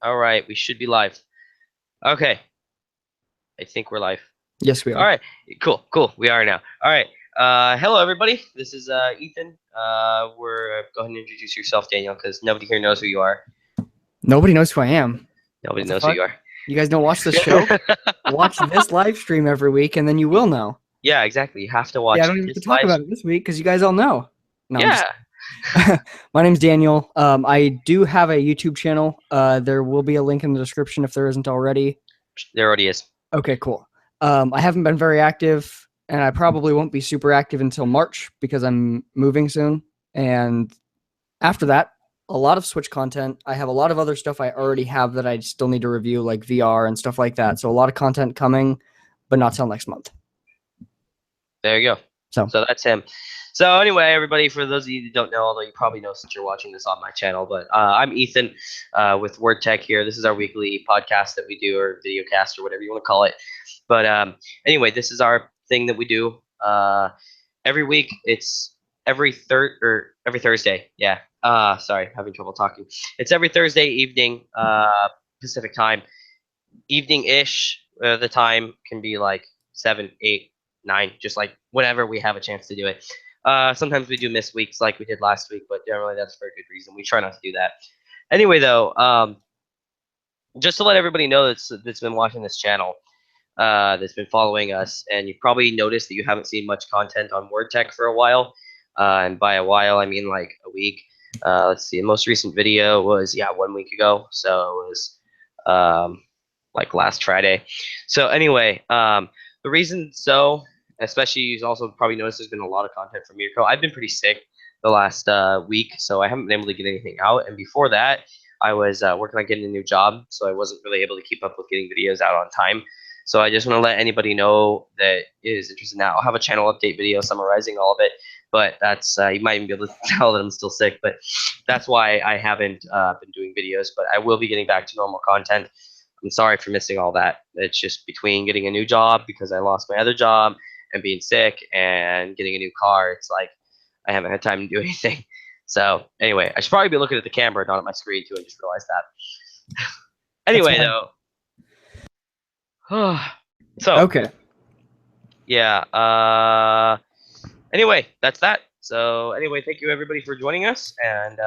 All right, we should be live. Okay, I think we're live. Yes, we All are. right, cool. We are now. All right. Hello everybody. This is Ethan. We're go ahead and introduce yourself, Daniel, because nobody here knows who you are. Nobody knows who I am. Nobody What the knows who fuck? you are. You guys don't watch this show? Watch this live stream every week, and then you will know. Yeah, exactly. You have to Yeah, I watch don't even have to this talk live. about it this week because you guys all know. No, I'm Yeah, just. My name's Daniel. I do have a YouTube channel. There will be a link in the description if there isn't already. there already is. Okay, cool. I haven't been very active, and I probably won't be super active until March because I'm moving soon. And after that, a lot of Switch content. I have a lot of other stuff I already have that I still need to review, like VR and stuff like that. So a lot of content coming, but not till next month. There you go. So So that's him. So anyway, everybody, for those of you that don't know, although you probably know since you're watching this on my channel, but I'm Ethan with Word Tech here. This is our weekly podcast that we do, or video cast, or whatever you want to call it. But anyway, this is our thing that we do every week. It's every Thursday. Yeah. Sorry, having trouble talking. It's every Thursday evening, Pacific time, evening-ish. The time can be like 7, 8, 9, just like whenever we have a chance to do it. Sometimes we do miss weeks like we did last week, but generally that's for a good reason. We try not to do that. Anyway, though, just to let everybody know that's been watching this channel, that's been following us, and you've probably noticed that you haven't seen much content on WordTech for a while. And by a while, I mean like a week. Let's see, the most recent video was 1 week ago, so it was like last Friday. So anyway, the reason especially you also probably noticed there's been a lot of content from Mirko. I've been pretty sick the last week, so I haven't been able to get anything out. And before that, I was working on getting a new job, so I wasn't really able to keep up with getting videos out on time. So I just want to let anybody know that is interested now. I'll have a channel update video summarizing all of it, but that's you might even be able to tell that I'm still sick, but that's why I haven't been doing videos. But I will be getting back to normal content. I'm sorry for missing all that. It's just between getting a new job because I lost my other job and being sick and getting a new car. It's like I haven't had time to do anything. So anyway, I should probably be looking at the camera, not at my screen too. I just realized that. Anyway, though. So okay, yeah. Anyway, that's that. So anyway, thank you everybody for joining us, and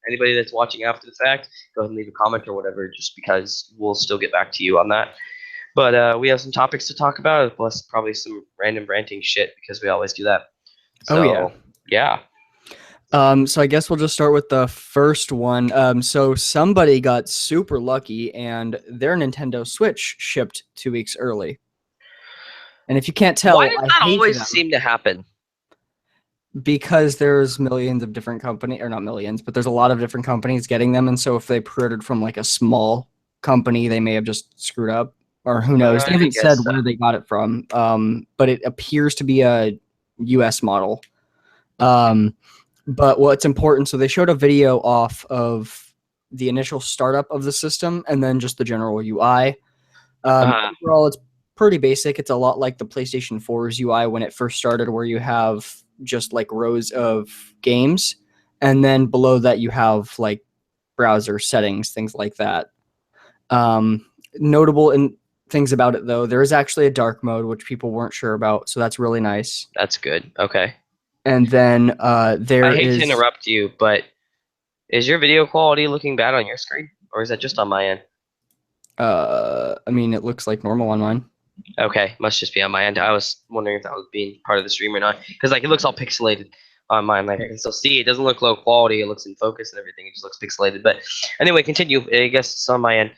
anybody that's watching after the fact, go ahead and leave a comment or whatever, just because we'll still get back to you on that. But we have some topics to talk about, plus probably some random ranting shit because we always do that. Oh, yeah. Yeah. So I guess we'll just start with the first one. So somebody got super lucky, and their Nintendo Switch shipped 2 weeks early. And if you can't tell, Why does I that hate always them seem to happen? because there's millions of different companies, or not millions, but there's a lot of different companies getting them. And so if they pre-ordered from like a small company, they may have just screwed up, or who knows? They I haven't said guess so. where they got it from, but it appears to be a US model. But what's important, so they showed a video off of the initial startup of the system and then just the general UI. Overall, it's pretty basic. It's a lot like the PlayStation 4's UI when it first started, where you have just like rows of games, and then below that you have like browser settings, things like that. Notable in things about it, though, there is actually a dark mode, which people weren't sure about, so that's really nice. That's good. Okay. And then there I hate to is interrupt you, but is your video quality looking bad on your screen, or is that just on my end? I mean, it looks like normal on mine. Okay, must just be on my end. I was wondering if that was being part of the stream or not, because like it looks all pixelated on mine. Like I can still see it doesn't look low quality. It looks in focus and everything. It just looks pixelated. But anyway, continue. I guess it's on my end.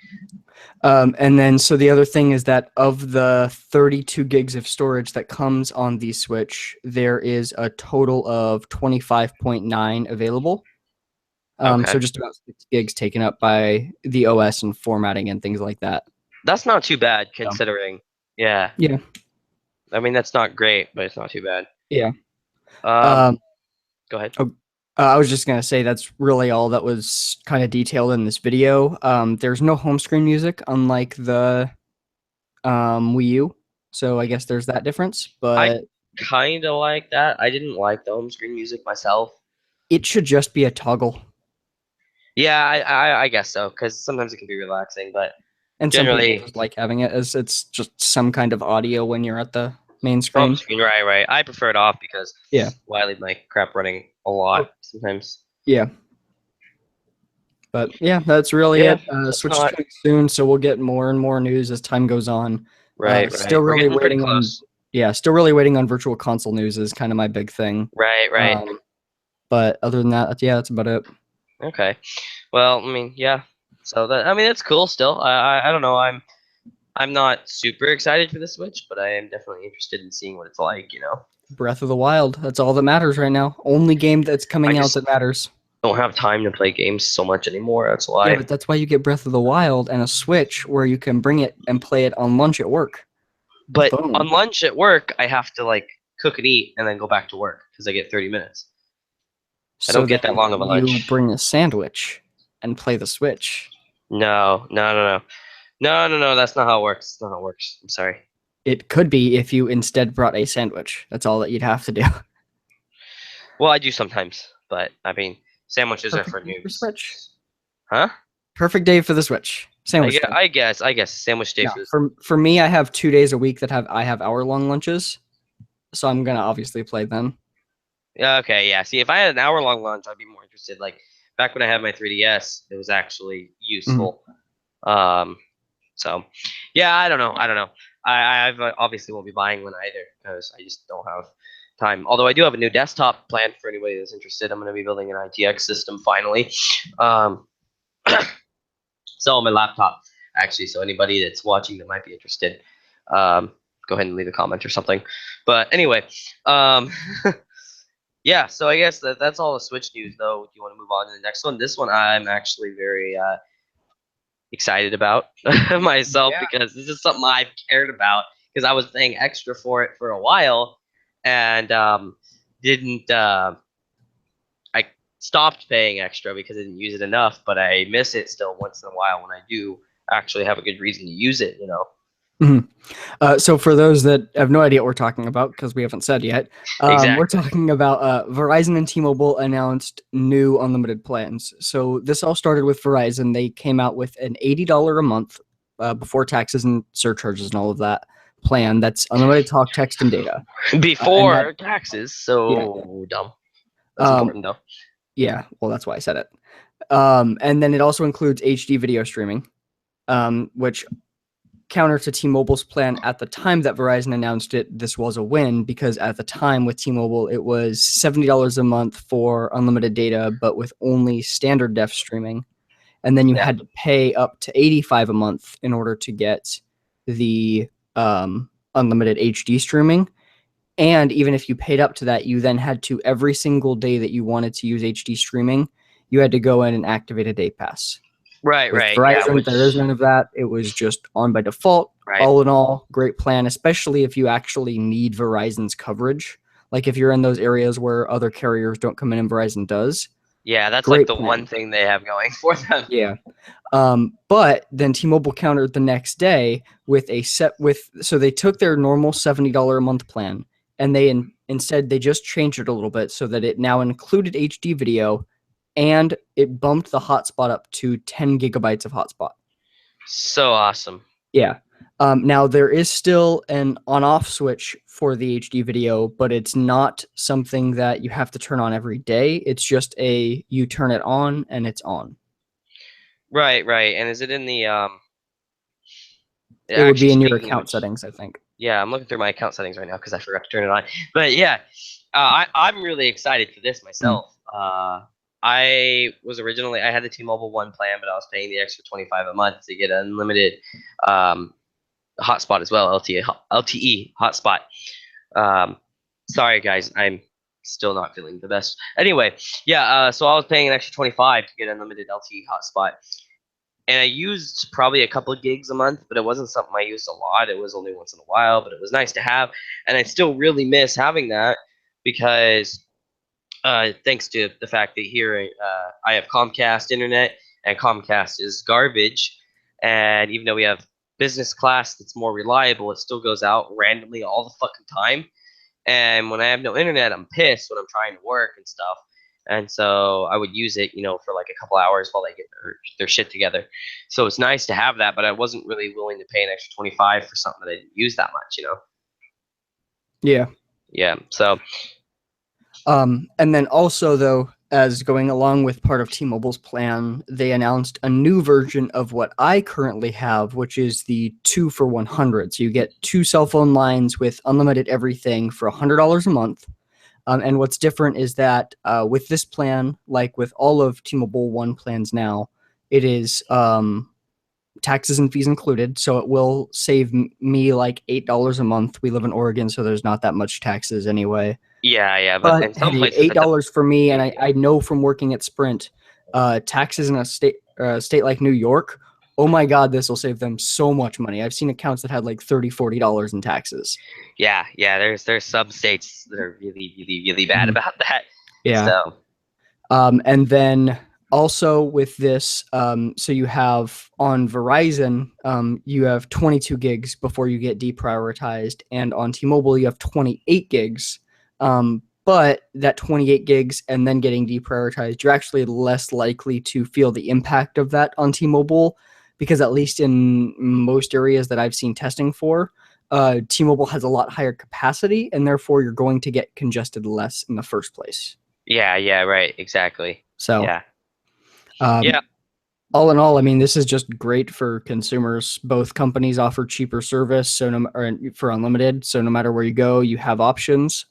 And then, so the other thing is that of the 32 gigs of storage that comes on the Switch, there is a total of 25.9 available. Okay, So just about 6 gigs taken up by the OS and formatting and things like that. that's not too bad So, considering. Yeah, yeah, I mean that's not great, but it's not too bad. yeah. Um, Um, go ahead. I was just gonna say that's really all that was kind of detailed in this video. There's no home screen music, unlike the Wii U. So I guess there's that difference, I but kind of like that. I didn't like the home screen music myself. it should just be a toggle. Yeah, I guess so, because sometimes it can be relaxing, but And some people generally, just like having it as it's just some kind of audio when you're at the main home screen. screen, right, right. I prefer it off because Yeah. I leave my crap running a lot Oh, sometimes. yeah. But yeah, that's really Yeah, it. so it's Switch is not coming soon, so we'll get more and more news as time goes on. right, Still right. We're really getting pretty waiting on, close. yeah, still really waiting on Virtual Console news is kind of my big thing. Right, right. But other than that, yeah, that's about it. Okay. Well, I mean, yeah. So that, I mean, that's cool. Still, I don't know. I'm not super excited for the Switch, but I am definitely interested in seeing what it's like. Breath of the Wild. That's all that matters right now. Only game that's I coming out just that matters. don't have time to play games so much anymore. That's Yeah, why. but that's why you get Breath of the Wild and a Switch where you can bring it and play it on lunch at work. But on Boom. lunch at work, I have to like cook and eat and then go back to work because I get 30 minutes. I So don't get then that long of a you lunch. bring a sandwich and play the Switch. No, no, no, no, no, no, no. That's not how it works. That's not how it works. I'm sorry. It could be if you instead brought a sandwich. That's all that you'd have to do. Well, I do sometimes, but I mean, sandwiches are for Perfect day for noobs. Switch. Huh? Perfect day for the Switch. Sandwich day. I guess sandwich day No, for this. for me, I have 2 days a week that I have hour-long lunches, so I'm gonna obviously play then. Yeah, okay, yeah. See, if I had an hour-long lunch, I'd be more interested. Like back when I had my 3DS, it was actually Mhm. useful. Um, so yeah, I don't know. I don't know. I've obviously won't be buying one either because I just don't have time. Although I do have a new desktop planned for anybody that's interested. I'm going to be building an ITX system finally. Um, so on my laptop actually. So anybody that's watching that might be interested, um, go ahead and leave a comment or something. But anyway, um, yeah. So I guess that's all the Switch news. Though, do you want to move on to the next one? This one I'm actually very excited about myself Yeah. because this is something I've cared about because I was paying extra for it for a while and didn't I stopped paying extra because I didn't use it enough, but I miss it still once in a while when I do actually have a good reason to use it. Mhm. So for those that have no idea what we're talking about, because we haven't said yet, we're Exactly. talking about Verizon and T-Mobile announced new unlimited plans. So this all started with Verizon. They came out with an $80 a month before taxes and surcharges and all of that plan. That's unlimited talk, text, and data. And that, Before taxes, yeah, so dumb. That's um, important though. yeah. Well, that's why I said it. And then it also includes HD video streaming, which counter to T-Mobile's plan at the time that Verizon announced it, this was a win because at the time with T-Mobile, it was $70 a month for unlimited data, but with only standard def streaming. And then you Yeah. had to pay up to 85 a month in order to get the unlimited HD streaming. And even if you paid up to that, you then had to every single day that you wanted to use HD streaming, you had to go in and activate a day pass. Right, With right. Yeah, Verizon, there is which none of that. It was just on by default. right. All in all, great plan, especially if you actually need Verizon's coverage. Like if you're in those areas where other carriers don't come in and Verizon does. Yeah, that's like Great the one plan. thing they have going for them. Yeah. But then T-Mobile countered the next day with so they took their normal $70 a month plan and instead they just changed it a little bit so that it now included HD video and it bumped the hotspot up to 10 gigabytes of hotspot. So awesome. Yeah. Now there is still an on-off switch for the HD video, but it's not something that you have to turn on every day. It's just you turn it on and it's on. Right, right. And is it in the It would actually be in your speaking of account which, settings, I think. yeah, I'm looking through my account settings right now because I forgot to turn it on. But yeah, I'm really excited for this Mm. myself. I had the T-Mobile One plan, but I was paying the extra 25 a month to get unlimited um, hotspot as well, LTE hotspot. Um, sorry guys, I'm still not feeling the best. Anyway, yeah, so I was paying an extra 25 to get unlimited LTE hotspot. And I used probably a couple of gigs a month, but it wasn't something I used a lot. It was only once in a while, but it was nice to have. And I still really miss having that because thanks to the fact that here I have Comcast internet, and Comcast is garbage. And even though we have business class that's more reliable, it still goes out randomly all the fucking time. And when I have no internet, I'm pissed when I'm trying to work and stuff. and so I would use it, for like a couple hours while they get their shit together. So it's nice to have that, but I wasn't really willing to pay an extra 25 for something that I didn't use that much. Yeah. Yeah. So And then also, though, as going along with part of T-Mobile's plan, they announced a new version of what I currently have, which is the 2 for 100. So you get 2 cell phone lines with unlimited everything for $100 a month. And what's different is that with this plan, like with all of T-Mobile One plans now, it is taxes and fees included. So it will save me like $8 a month. We live in Oregon, so there's not that much taxes anyway. yeah, but But in some hey, places $8 for me, and big I know from working at Sprint, taxes in a state like New York. Oh my God, this will save them so much money. I've seen accounts that had like $30-$40 in taxes. Yeah. There's some states that are really, really, really bad Mhm. about that. Yeah. So And then also with this, so you have on Verizon, you have 22 gigs before you get deprioritized, and on T-Mobile you have 28 gigs. But that 28 gigs and then getting deprioritized, you're actually less likely to feel the impact of that on T-Mobile, because at least in most areas that I've seen testing for, T-Mobile has a lot higher capacity, and therefore you're going to get congested less in the first place. yeah, right, exactly. So, Yeah. Yeah. um, all in all, I mean, this is just great for consumers. Both companies offer cheaper service, for unlimited. So no matter where you go, you have options.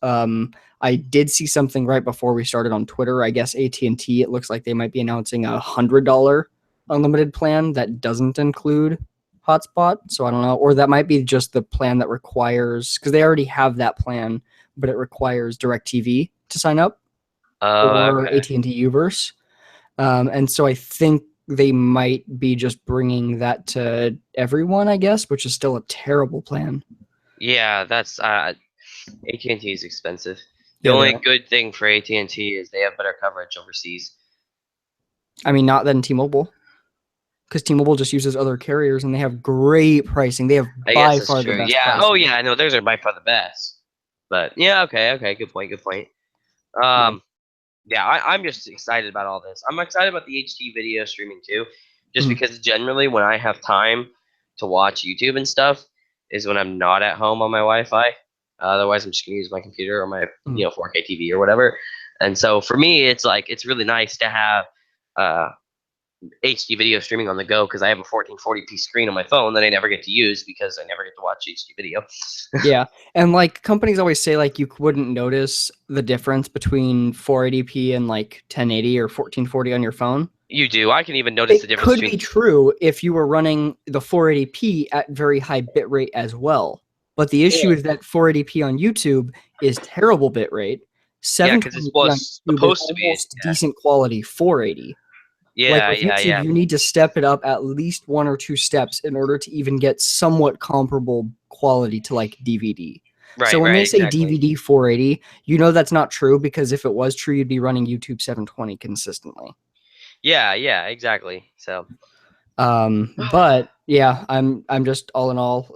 I did see something right before we started on Twitter. I guess AT&T. It looks like they might be announcing $100 unlimited plan that doesn't include hotspot. So I don't know, or that might be just the plan that requires, because they already have that plan, but it requires DirecTV to sign up, Oh, or okay. AT&T Uverse. And so I think they might be just bringing that to everyone, I guess, which is still a terrible plan. Yeah, that's AT&T is expensive. The Yeah, they only are. good thing for AT&T is they have better coverage overseas. I mean, not than T-Mobile, because T-Mobile just uses other carriers and they have great pricing. They have I guess by that's far the true. best Yeah. Oh, pricing. yeah. I know theirs are by far the best. But yeah, okay. Good point. Good point. Yeah. Yeah, I'm just excited about all this. I'm excited about the HD video streaming too, just Mhm. because generally when I have time to watch YouTube and stuff is when I'm not at home on my Wi-Fi. Otherwise, I'm just gonna use my computer or my Mhm. 4K TV or whatever. And so for me, it's like it's really nice to have uh, HD video streaming on the go because I have a 1440p screen on my phone that I never get to use because I never get to watch HD video. Yeah. And like companies always say like you wouldn't notice the difference between 480p and like 1080 or 1440 on your phone. You do. I can even notice the It difference could between. be true if you were running the 480p at very high bitrate as well. But the issue is that 480p on YouTube is terrible bitrate. Yeah, because it 720p on was YouTube is supposed to be. almost decent quality 480. Like with YouTube, Yeah. you need to step it up at least 1 or 2 steps in order to even get somewhat comparable quality to like DVD. So when Right, they say exactly. DVD 480, you know that's not true, because if it was true, you'd be running YouTube 720 consistently. Yeah, exactly. So, But yeah, I'm just all in all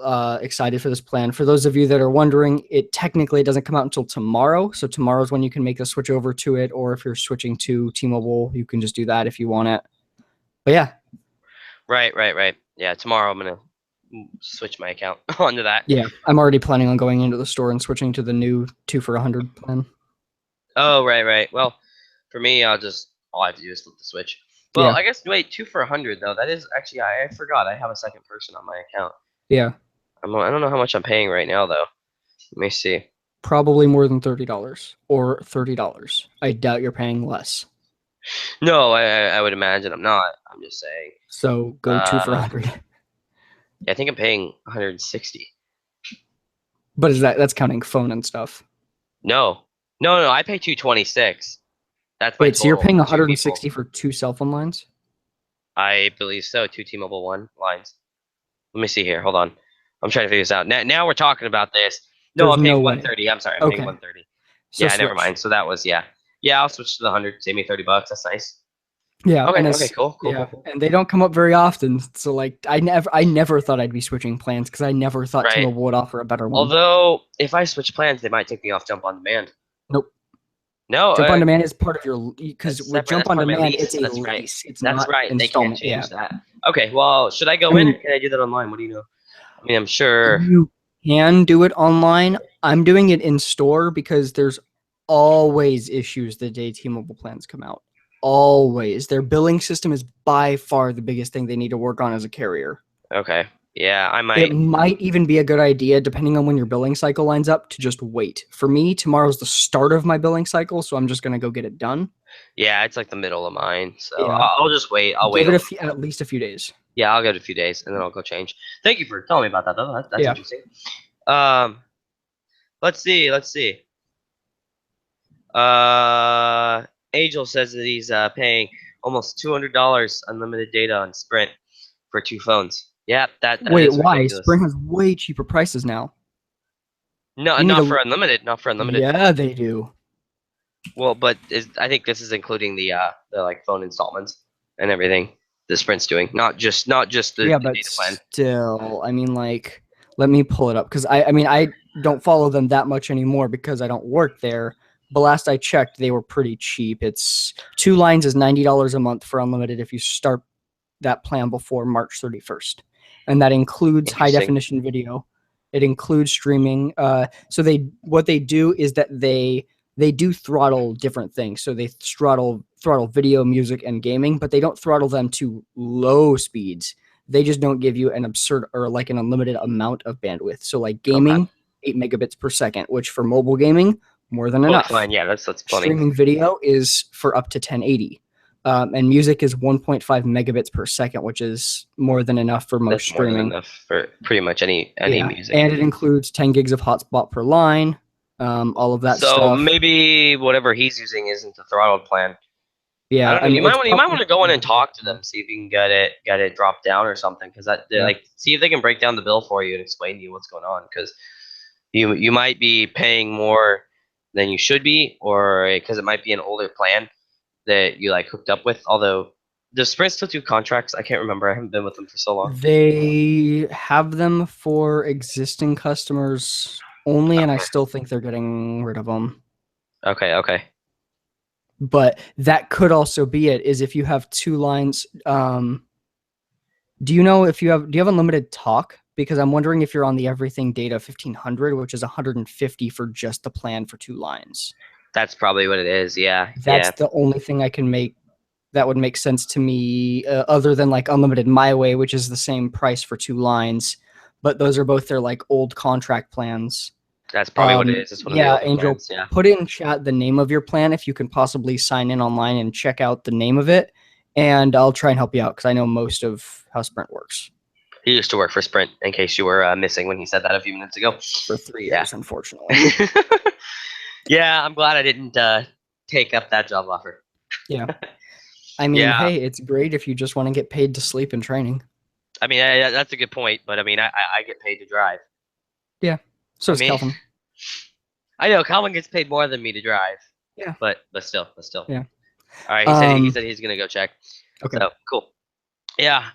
excited for this plan. For those of you that are wondering, it technically doesn't come out until tomorrow. So tomorrow's when you can make the switch over to it, or if you're switching to T-Mobile, you can just do that if you want it. But yeah, right. Yeah, tomorrow I'm gonna switch my account onto that. yeah, I'm already planning on going into the store and switching to the new 2 for 100 plan. Oh, right. Well, for me, all I have to do is flip the switch. Well, Yeah, I guess wait, 2 for 100 though. That is actually I forgot I have a second person on my account. yeah, I don't know how much I'm paying right now though. Let me see. probably more than $30 or $30. I doubt you're paying less. No, I would imagine I'm not. I'm just saying. So go 2 for 100. Yeah, I think I'm paying 160. But that's counting phone and stuff? No, no. I pay 226. That's my Wait, so you're total paying for two people. 160 for 2 cell phone lines? I believe so. Two T-Mobile One lines. Let me see here. Hold on. I'm trying to figure this out. Now we're talking about this. No, There's I'm no paying way. 130. I'm sorry. I'm paying Okay, 130. so Yeah, never switch. mind. So that was yeah. Yeah, I'll switch to the 100. Save me $30. That's nice. Yeah, and Okay, it's cool. yeah, and they don't come up very often. So like, I never thought I'd be switching plans, because I never thought Right. T-Mobile would offer a better one. Although if I switch plans, they might take me off Jump on Demand. Nope. No, Jump on demand is part of your, because that's with separate. Jump That's on part of my demand, lease. it's a That's right. lease. It's That's not right. They can't installment. change Yeah. that. Okay. Well, should I I go in or mean, can I do that online? What do you know? I mean, I'm sure. you can do it online. I'm doing it in store because there's always issues the day T-Mobile plans come out. Always. Their billing system is by far the biggest thing they need to work on as a carrier. Okay. Yeah, I It might. might even be a good idea, depending on when your billing cycle lines up, to just wait. For me, tomorrow's the start of my billing cycle, so I'm just going to go get it done. Yeah, it's like the middle of mine, so Yeah. I'll just wait. I'll wait Give a it little. at least a few days. Yeah, I'll go to a few days and then I'll go change. Thank you for telling me about that though. That's Yeah. interesting. Um, let's see. Let's see. Uh, Angel says that he's paying almost $200 unlimited data on Sprint for 2 phones. Yeah, that Wait, is why? ridiculous. Sprint has way cheaper prices now. No, You need not a. for unlimited. Not for unlimited. Yeah, they do. Well, but I think this is including the like phone installments and everything the Sprint's doing, not just the Yeah, but data plan. still, I mean, like, let me pull it up because I mean, I don't follow them that much anymore because I don't work there. But last I checked, they were pretty cheap. It's 2 lines is $90 a month for unlimited if you start that plan before March 31st, and that includes high Interesting. definition video. It includes streaming. So what they do is that they do throttle different things. So they throttle video, music, and gaming, but they don't throttle them to low speeds. They just don't give you an absurd or like an unlimited amount of bandwidth. So like Okay. gaming, 8 megabits per second, which for mobile gaming, more than Totally enough. fine. Yeah, that's plenty. Streaming video is for up to 1080. And music is 1.5 megabits per second, which is more than enough for most That's more than streaming. enough for pretty much any Yeah, music. and it includes 10 gigs of hotspot per line, all of that So stuff. maybe whatever he's using isn't the throttled plan. I Yeah, don't I know. You mean, might it's want to go in and probably talk to them, see if you can get it dropped down or something. Because yeah. like see if they can break down the bill for you and explain to you what's going on. Because you might be paying more than you should be, or because it might be an older plan that you like hooked up with. Although does Sprint still do contracts? I can't remember. I haven't been with them for so long. They have them for existing customers only, and I Okay. still think they're getting rid of them. Okay. Okay. But that could also be it. Is if you have 2 lines. Do you know if you have? Do you have unlimited talk? Because I'm wondering if you're on the Everything Data 1500, which is 150 for just the plan for 2 lines. That's probably what it is. Yeah. That's Yeah. the only thing I can make that would make sense to me, other than like Unlimited My Way, which is the same price for 2 lines, but those are both their like old contract plans. That's probably what it is. It's one of the Yeah, older Angel, plans. Yeah. put in chat the name of your plan if you can possibly sign in online and check out the name of it, and I'll try and help you out because I know most of how Sprint works. He used to work for Sprint, in case you were missing when he said that a few minutes ago. For 3 Yeah. years, unfortunately. Yeah, I'm glad I didn't take up that job offer. Yeah. I mean, Yeah. hey, it's great if you just want to get paid to sleep in training. I mean, that's a good point, but I mean, I get paid to drive. Yeah. So I does mean, Calvin. I know Calvin gets paid more than me to drive. Yeah. But still. Yeah. All right, he said he's gonna go check. Okay. So cool. Yeah.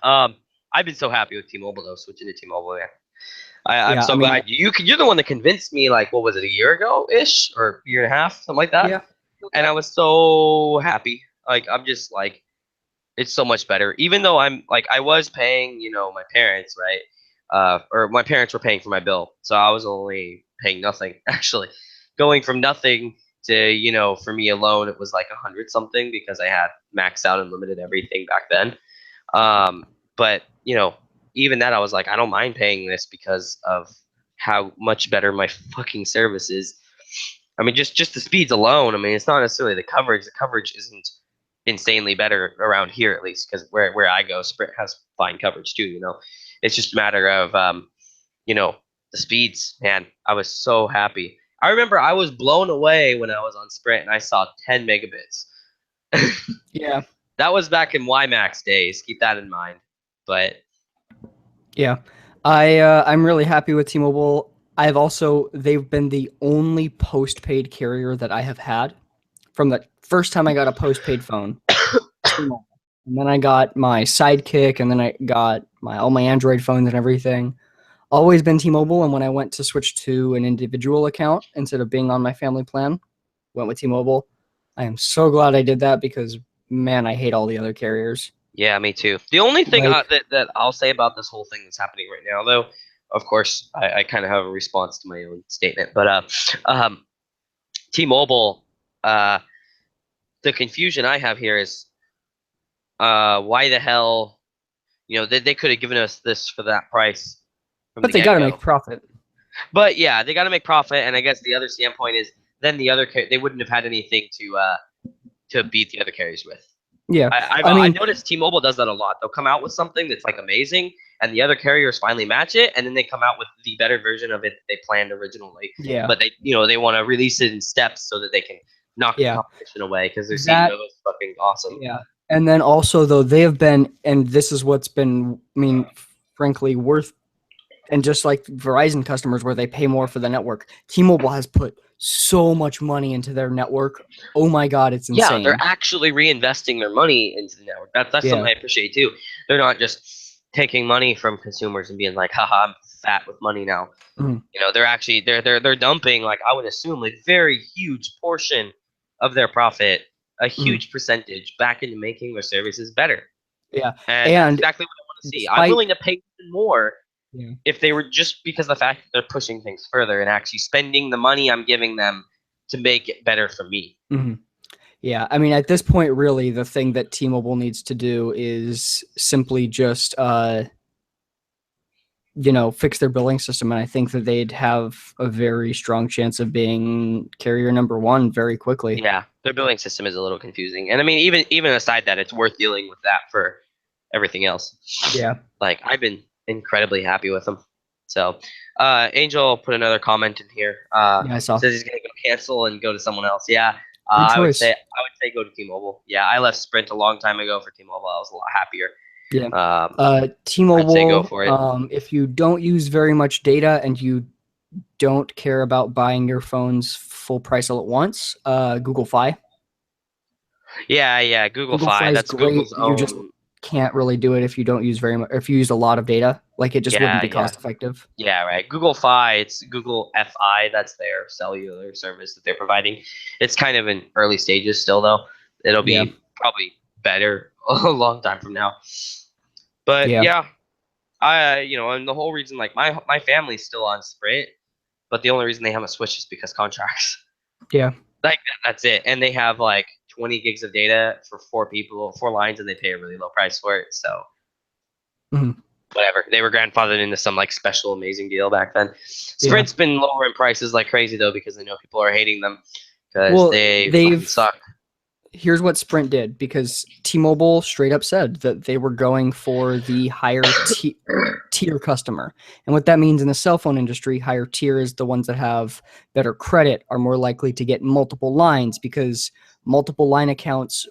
I've been so happy with T-Mobile though, switching to T-Mobile. Yeah. I'm so glad you're the one that convinced me. Like, what was it, a year ago ish or a year and a half, something like that? Yeah. And I was so happy. Like, I'm just like, it's so much better. Even though I'm like, I was paying, my parents, right? Or my parents were paying for my bill, so I was only paying nothing. Actually, going from nothing to, for me alone, it was like 100 something because I had maxed out unlimited everything back then. But even that, I was like, I don't mind paying this because of how much better my fucking service is. I mean, just the speeds alone. I mean, it's not necessarily the coverage. The coverage isn't insanely better around here, at least, because where I go, Sprint has fine coverage too. It's just a matter of the speeds. Man, I was so happy. I remember I was blown away when I was on Sprint and I saw 10 megabits. Yeah. That was back in WiMAX days. Keep that in mind. But yeah, I'm really happy with T-Mobile. They've been the only postpaid carrier that I have had from the first time I got a postpaid phone. T-Mobile. And then I got my Sidekick, and then I got all my Android phones and everything. Always been T-Mobile, and when I went to switch to an individual account instead of being on my family plan, went with T-Mobile. I am so glad I did that because, man, I hate all the other carriers. Yeah, me too. The only thing Like, that I'll say about this whole thing that's happening right now, though, of course, I kind of have a response to my own statement, but um, T-Mobile, uh, the confusion I have here is why the hell, they could have given us this for that price from but the they got to get-go. make profit. But yeah, they got to make profit, and I guess the other standpoint is then they wouldn't have had anything to beat the other carriers with. Yeah. I've I I mean, noticed T-Mobile does that a lot. They'll come out with something that's like amazing, and the other carriers finally match it, and then they come out with the better version of it they planned originally. yeah. But they want to release it in steps so that they can knock the Yeah. competition away because their That, CEO is fucking awesome. yeah. And then also, though, they have been, and this is what's been, I mean, frankly, worth, and just like Verizon customers where they pay more for the network, T-Mobile has put so much money into their network. Oh my God, it's Yeah, insane. they're actually reinvesting their money into the network. That's Yeah. something I appreciate too. They're not just taking money from consumers and being like, haha, I'm fat with money now. Mhm. They're actually they're dumping, like, I would assume, like, very huge portion of their profit, a Mhm. huge percentage, back into making their services better. Yeah. And that's And exactly what I want to see. I'm despite, willing to pay even more yeah. if they were just because of the fact that they're pushing things further and actually spending the money I'm giving them to make it better for me. Mhm. Yeah, I mean, at this point, really, the thing that T-Mobile needs to do is simply just, fix their billing system, and I think that they'd have a very strong chance of being carrier number one very quickly. Yeah, their billing system is a little confusing. And I mean, even aside that, it's worth dealing with that for everything else. Yeah, Like, I've been incredibly happy with them. So, Angel put another comment in here. yeah, I saw. Says he's gonna go cancel and go to someone else. Yeah, Good I would choice. say go to T-Mobile. Yeah, I left Sprint a long time ago for T-Mobile. I was a lot happier. Yeah. I'd say go T-Mobile, for it. if you don't use very much data and you don't care about buying your phone's full price all at once, Google Fi. Yeah, Google Google Fi Fi. is That's great. Google's You just own. can't really do it if you don't use very much, if you use a lot of data. Like, it just wouldn't Yeah, be yeah. cost effective. Yeah, right. Google Fi, it's Google Fi. That's their cellular service that they're providing. It's kind of in early stages still, though. It'll Yeah. be probably better a long time from now. But Yeah. yeah, and the whole reason, like, my family's still on Sprint, but the only reason they haven't switched is because contracts. Yeah. Like, that's it. And they have like 20 gigs of data for 4 lines, and they pay a really low price for it. So Mhm. whatever. They were grandfathered into some like special amazing deal back then. Yeah. Sprint's been lowering prices like crazy though because they know people are hating them because Well, they fucking suck. here's what Sprint did, because T-Mobile straight up said that they were going for the higher tier customer. And what that means in the cell phone industry, higher tier is the ones that have better credit, are more likely to get multiple lines, because multiple line accounts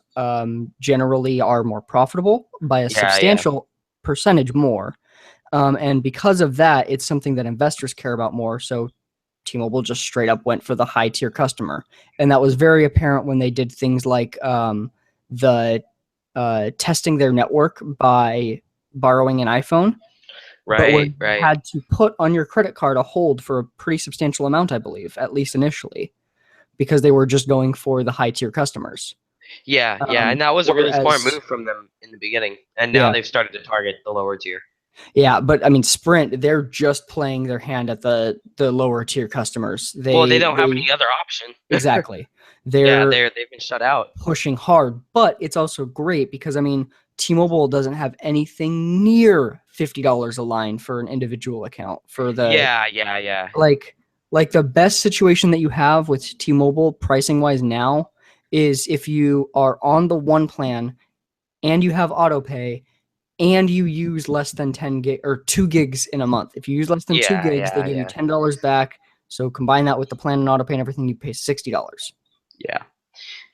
generally are more profitable by a Yeah. substantial percentage more. And because of that, it's something that investors care about more. So T-Mobile just straight up went for the high tier customer, and that was very apparent when they did things like the testing their network by borrowing an iPhone, but where you Right. had to put on your credit card a hold for a pretty substantial amount, I believe, at least initially, because they were just going for the high tier customers. Yeah. And that was a really smart Whereas, move from them in the beginning. And now yeah, they've started to target the lower tier. yeah, but I mean, Sprint, they're just playing their hand at the lower tier customers. Well, they They don't have they any other option. exactly. Yeah, They're they've been shut out. pushing hard, but it's also great because, I mean, T-Mobile doesn't have anything near $50 a line for an individual account for the Yeah. like the best situation that you have with T-Mobile pricing wise now is if you are on the one plan and you have auto pay and you use less than 10 gig or 2 gigs in a month. If you use less than 2 gigs, they give you Yeah. $10 back. So combine that with the plan and auto pay and everything, you pay $60.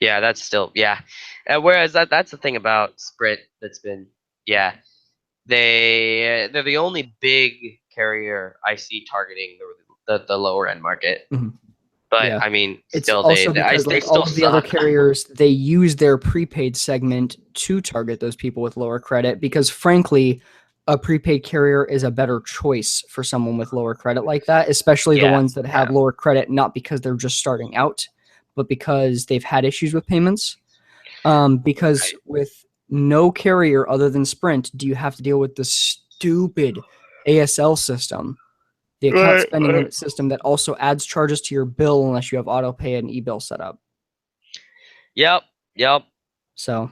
Yeah, that's still, yeah. Whereas that's the thing about Sprint that's been, yeah, they're the only big carrier I see targeting the lower end market. Mhm. But Yeah. I mean, It's still also because, they like, all still of the other suck. carriers, they use their prepaid segment to target those people with lower credit because, frankly, a prepaid carrier is a better choice for someone with lower credit like that, especially the Yeah, ones that have lower credit, not because they're just starting out, but because they've had issues with payments. Because Right. with no carrier other than Sprint, do you have to deal with the stupid ASL system, the account Right, spending right. limit system that also adds charges to your bill unless you have auto pay and e-bill set up. Yep. Yep. So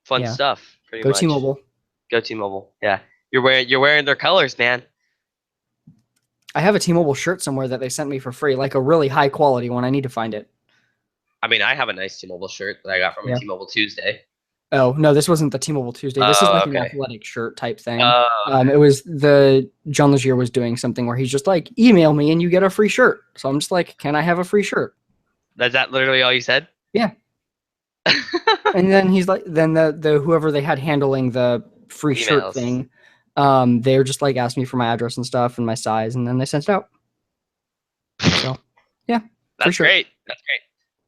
Fun yeah, stuff. Pretty go much. T-Mobile. Go T-Mobile. Yeah. You're wearing their colors, man. I have a T-Mobile shirt somewhere that they sent me for free, like a really high quality one. I need to find it. I mean, I have a nice T-Mobile shirt that I got from a Yeah. T-Mobile Tuesday. Oh no, this wasn't the T-Mobile Tuesday. This is Oh, like an okay. athletic shirt type thing. Okay. It was the John Legier was doing something where he's just like, email me and you get a free shirt. So I'm just like, can I have a free shirt? Is that literally all you said? Yeah. And then he's like, then the whoever they had handling the free shirt Emails. thing, they're just like asked me for my address and stuff and my size, and then they sent it out. So yeah, free That's shirt. great. That's great.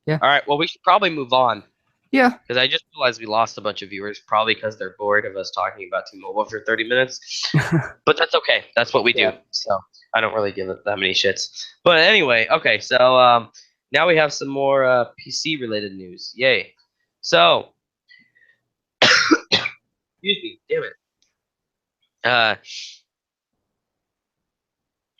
Yeah. All right. Well, we should probably move on Yeah. because I just realized we lost a bunch of viewers, probably because they're bored of us talking about T-Mobile for 30 minutes. But that's okay. That's what we do. Yeah. So I don't really give it that many shits. But anyway, okay. So now we have some more PC related news. Yay. So, excuse me. Damn it. Uh,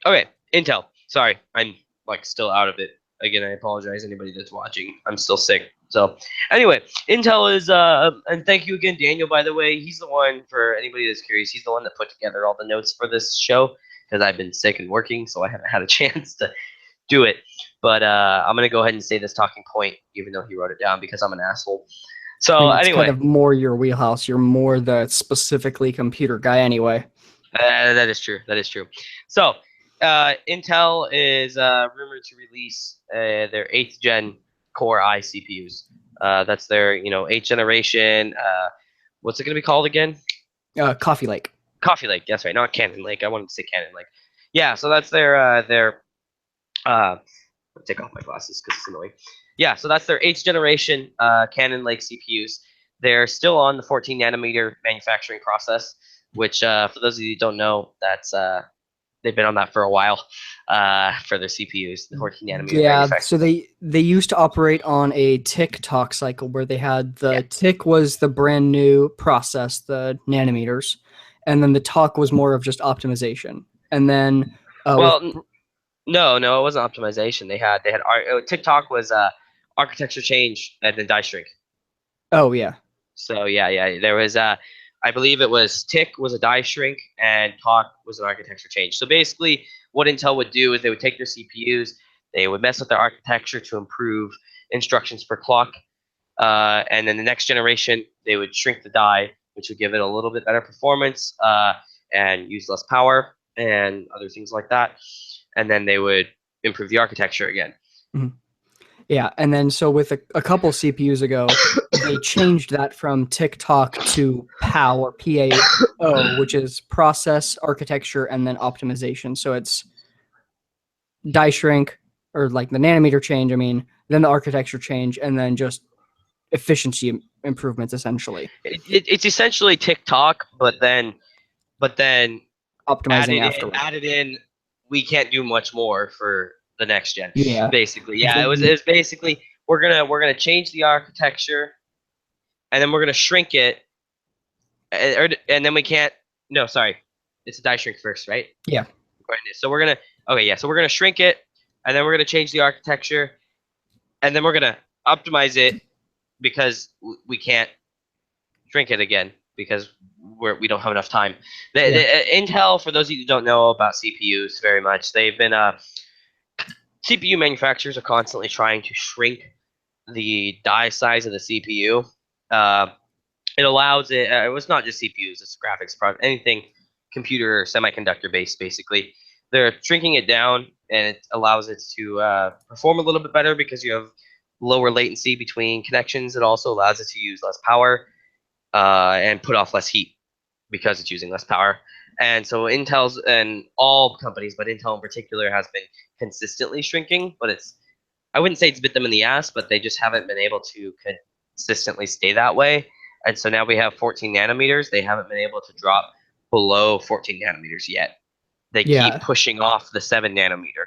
okay. Intel. Sorry, I'm like still out of it. Again, I apologize anybody that's watching. I'm still sick. So anyway, Intel is and thank you again, Daniel. By the way, he's the one for anybody that's curious. He's the one that put together all the notes for this show because I've been sick and working, so I haven't had a chance to do it. But I'm gonna go ahead and say this talking point, even though he wrote it down because I'm an asshole. I So mean, it's kind anyway, of more your wheelhouse. You're more the specifically computer guy anyway. that is true. That is true. So Intel is rumored to release their 8th gen Core i CPUs. That's their 8th generation. What's it going to be called again? Coffee Lake. Coffee Lake. That's right. Not Cannon Lake. I wanted to say Cannon Lake. Yeah. So that's their. I'll take off my glasses because it's annoying. Yeah. So that's their 8th generation Cannon Lake CPUs. They're still on the 14 nanometer manufacturing process, which for those of you who don't know, that's they've been on that for a while for their CPUs, the 14 nanometer Yeah, so manufacturing. they used to operate on a tick-tock cycle where they had Yeah. the tick was the brand new process, the nanometers, and then the talk was more of just optimization. And then with Well, no, it wasn't optimization. They had TikTok was architecture change and then die shrink. oh yeah, So yeah, there was I believe it was Tick was a die shrink and Talk was an architecture change. So basically, what Intel would do is they would take their CPUs, they would mess with their architecture to improve instructions per clock, and then the next generation they would shrink the die, which would give it a little bit better performance and use less power and other things like that, and then they would improve the architecture again. Mhm. Yeah, and then so with a couple CPUs ago, they changed that from tick-tock to PAO or PAO, which is process, architecture, and then optimization. So it's die shrink or like the nanometer change, I mean, then the architecture change, and then just efficiency improvements essentially. It's essentially TikTok, but then Optimizing afterward. added in we can't do much more for the next gen. Yeah. Basically, Because yeah, it was basically we're gonna change the architecture and then we're gonna shrink it, and then we can't. No, sorry, it's a die shrink first, right? Yeah. So we're gonna okay, yeah. So we're gonna shrink it, and then we're gonna change the architecture, and then we're gonna optimize it because we can't shrink it again because we don't have enough time. Intel, for those of you who don't know about CPUs very much, they've been CPU manufacturers are constantly trying to shrink the die size of the CPU. Uh, it allows it. It was not just CPUs; it's graphics product, anything computer or semiconductor based. Basically, they're shrinking it down, and it allows it to perform a little bit better because you have lower latency between connections. It also allows it to use less power and put off less heat because it's using less power. And so Intel's and all companies, but Intel in particular, has been consistently shrinking. But I wouldn't say it's bit them in the ass, but they just haven't been able to consistently stay that way. And so now we have 14 nanometers. They haven't been able to drop below 14 nanometers yet. They keep Yeah. pushing off the 7 nanometer,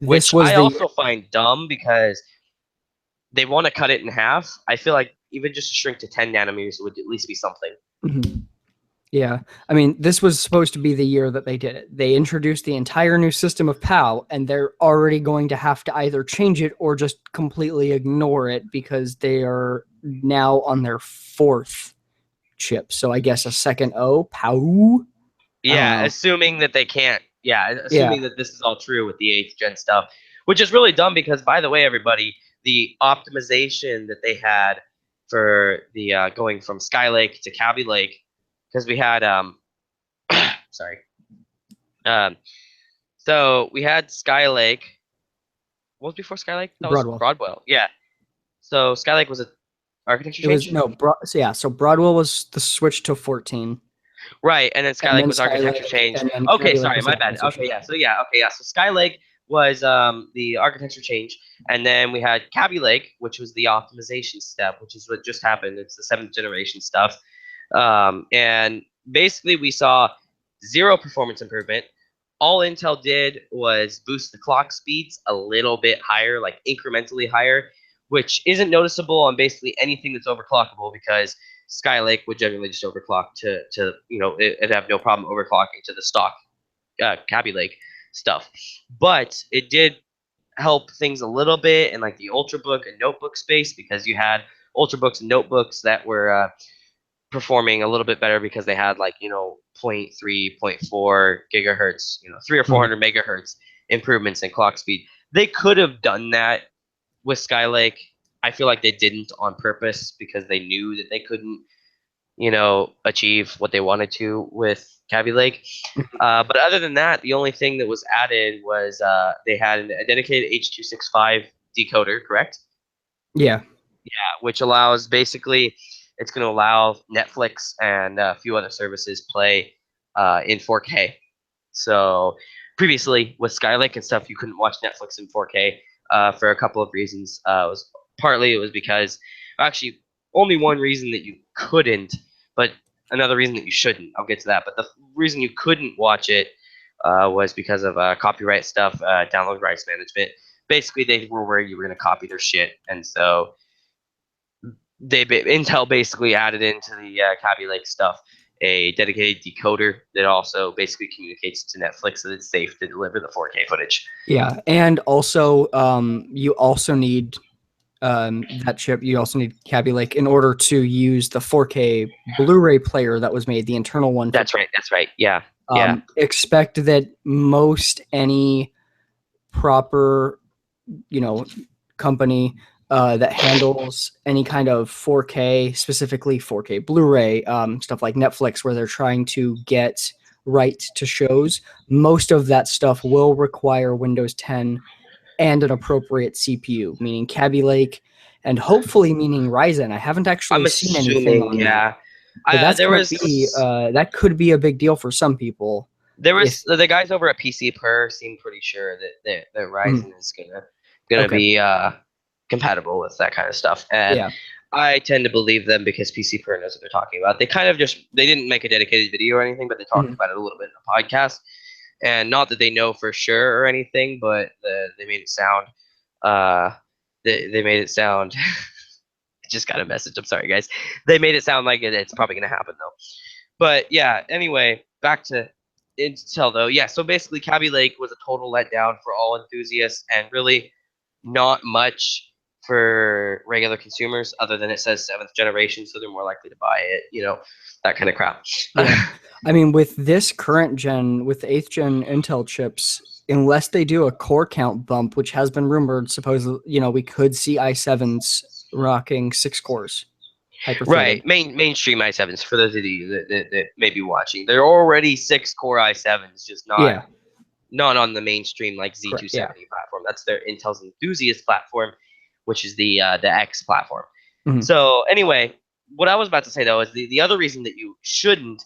This which was I the also find dumb because they want to cut it in half. I feel like even just a shrink to 10 nanometers would at least be something. Mm-hmm. Yeah. I mean, this was supposed to be the year that they did it. They introduced the entire new system of PAL, and they're already going to have to either change it or just completely ignore it because they are now on their fourth chip. So I guess a second O, PAL. I don't Yeah, know. assuming that they can't. Yeah, Yeah. assuming that this is all true with the 8th gen stuff, which is really dumb because, by the way, everybody, the optimization that they had for the going from Skylake to Kaby Lake, because we had sorry, um, so we had Skylake. What was before Skylake? That was Broadwell. Broadwell. Yeah. So Skylake was a architecture It was change. no, so yeah. So Broadwell was the switch to 14, Right, and then and Skylake then was architecture Skylake, change. and then Okay, Kaby Lake sorry, was the my bad. optimization. Okay, yeah. So yeah, okay, yeah. So Skylake was the architecture change, and then we had Kaby Lake, which was the optimization step, which is what just happened. It's the 7th generation stuff. And basically we saw zero performance improvement. All Intel did was boost the clock speeds a little bit higher, like incrementally higher, which isn't noticeable on basically anything that's overclockable because Skylake would generally just overclock to it'd have no problem overclocking to the stock Kaby Lake stuff. But it did help things a little bit in like the ultrabook and notebook space because you had ultrabooks and notebooks that were performing a little bit better because they had like zero point 0.3 zero point 0.4 gigahertz, 3 or Mhm. 400 megahertz improvements in clock speed. They could have done that with Skylake. I feel like they didn't on purpose because they knew that they couldn't achieve what they wanted to with Kaby Lake. But other than that, the only thing that was added was they had a dedicated H.265 decoder, correct? Yeah. Yeah, which allows basically it's going to allow Netflix and a few other services play in 4K. So previously with Skylake and stuff, you couldn't watch Netflix in 4K for a couple of reasons. It was because actually only one reason that you couldn't, but another reason that you shouldn't. I'll get to that. But the reason you couldn't watch it was because of copyright stuff, download rights management. Basically, they were worried you were going to copy their shit, and so Intel basically added into the Kaby Lake stuff a dedicated decoder that also basically communicates to Netflix that it's safe to deliver the 4K footage. Yeah, and also you also need that chip. You also need Kaby Lake in order to use the 4K Blu-ray player that was made, the internal one for. That's right. That's right. Yeah. Yeah. Expect that most any proper, company that handles any kind of 4K, specifically 4K Blu-ray, stuff like Netflix, where they're trying to get right to shows, most of that stuff will require Windows 10 and an appropriate CPU, meaning Kaby Lake, and hopefully meaning Ryzen. I haven't actually I'm seen anything assuming, on that, yeah. but that's There going to be was that could be a big deal for some people. If the guys over at PC Per seem pretty sure that Ryzen is gonna okay, be compatible with that kind of stuff, and yeah, I tend to believe them because PC Per knows what they're talking about. They kind of they didn't make a dedicated video or anything, but they talked Mhm. about it a little bit in a podcast, and not that they know for sure or anything, but they made it sound uh they made it sound. Just got a message. I'm sorry, guys. They made it sound like it's probably gonna happen though. But yeah, anyway, back to Intel though. Yeah, so basically Kaby Lake was a total letdown for all enthusiasts and really not much for regular consumers other than it says 7th generation, so they're more likely to buy it, that kind of crap. Yeah. I mean, with this current gen, with the 8th gen Intel chips, unless they do a core count bump, which has been rumored, supposedly, we could see i7s rocking 6 cores, hyper-threaded. Right, mainstream i7s for those of you that may be watching. They're already 6 core i7s, just Yeah, not on the mainstream like correct. Yeah. Z270 platform. That's their Intel's Enthusiast platform, which is the X platform. Mhm. So anyway, what I was about to say though is the other reason that you shouldn't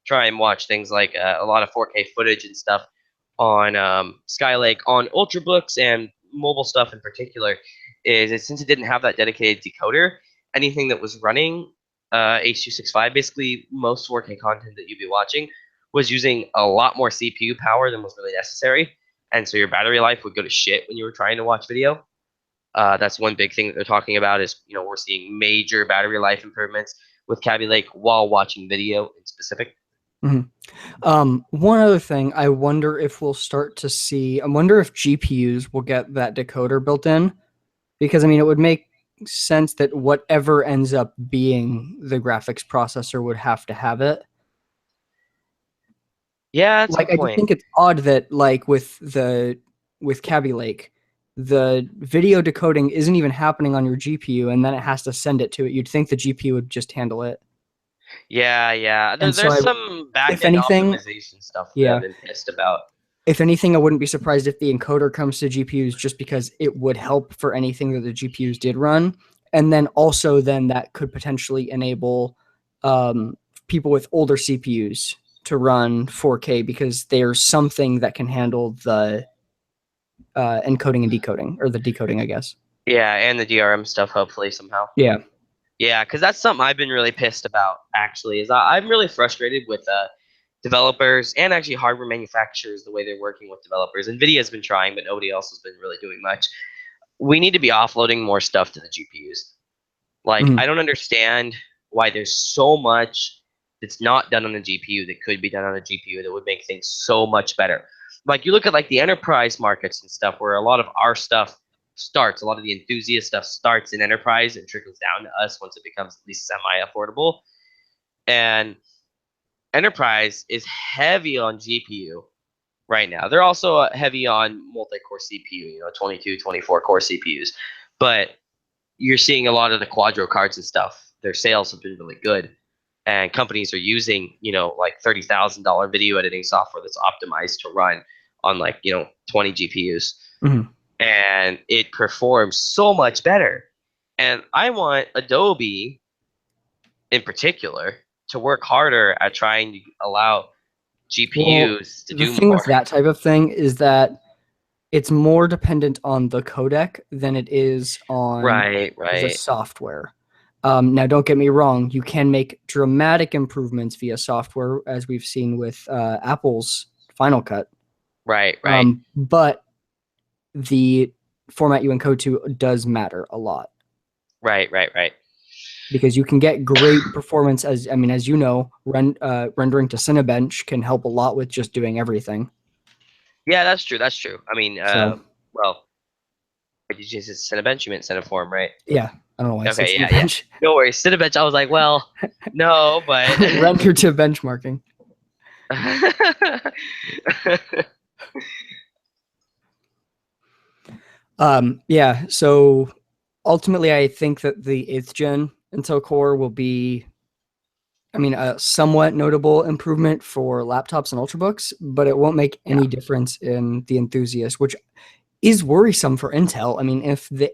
try and watch things like a lot of 4K footage and stuff on Skylake on Ultrabooks and mobile stuff in particular is since it didn't have that dedicated decoder, anything that was running H.265, basically most 4K content that you'd be watching was using a lot more CPU power than was really necessary, and so your battery life would go to shit when you were trying to watch video. That's one big thing that they're talking about is, we're seeing major battery life improvements with Kaby Lake while watching video in specific. One other thing, I wonder if we'll start to see. I wonder if GPUs will get that decoder built in, because I mean, it would make sense that whatever ends up being the graphics processor would have to have it. Yeah, that's a Like, good I just point. think it's odd that like with Kaby Lake, the video decoding isn't even happening on your GPU, and then it has to send it to it. You'd think the GPU would just handle it. Yeah. And so, There's some back if end anything, optimization stuff that I've yeah, been pissed about. if anything, I wouldn't be surprised if the encoder comes to GPUs, just because it would help for anything that the GPUs did run. And then also, then that could potentially enable people with older CPUs to run 4K, because there's something that can handle the encoding and decoding, or the decoding, I guess. Yeah, and the DRM stuff, hopefully somehow. Yeah. Yeah, because that's something I've been really pissed about. Actually, is I'm really frustrated with developers and actually hardware manufacturers, the way they're working with developers. NVIDIA's been trying, but nobody else has been really doing much. We need to be offloading more stuff to the GPUs. Like, Mhm. I don't understand why there's so much that's not done on a GPU that could be done on a GPU that would make things so much better. Like, you look at like the enterprise markets and stuff, where a lot of our stuff starts, a lot of the enthusiast stuff starts in enterprise and trickles down to us once it becomes at least semi affordable. And enterprise is heavy on GPU right now. They're also heavy on multi-core CPU, 22, 24 core CPUs. But you're seeing a lot of the Quadro cards and stuff. Their sales have been really good, and companies are using, like $30,000 video editing software that's optimized to run on like 20 GPUs, Mhm. and it performs so much better. And I want Adobe, in particular, to work harder at trying to allow Well, GPUs to the do thing with more. that type of thing is that it's more dependent on the codec than it is on Right, the right, software. Now, don't get me wrong, you can make dramatic improvements via software, as we've seen with Apple's Final Cut. right, But the format you encode to does matter a lot, right. because you can get great performance, as you know, rendering to Cinebench can help a lot with just doing everything. Yeah, that's true. That's true. I mean, So well, did you just Cinebench? You meant Cineform, right? yeah, I don't know why I said Okay, yeah. Cinebench. No worries. Cinebench, I was like, well, no, but Render to benchmarking. Yeah, so ultimately, I think that the 8th gen Intel Core will be, a somewhat notable improvement for laptops and ultrabooks, but it won't make Yeah. any difference in the enthusiast, which is worrisome for Intel.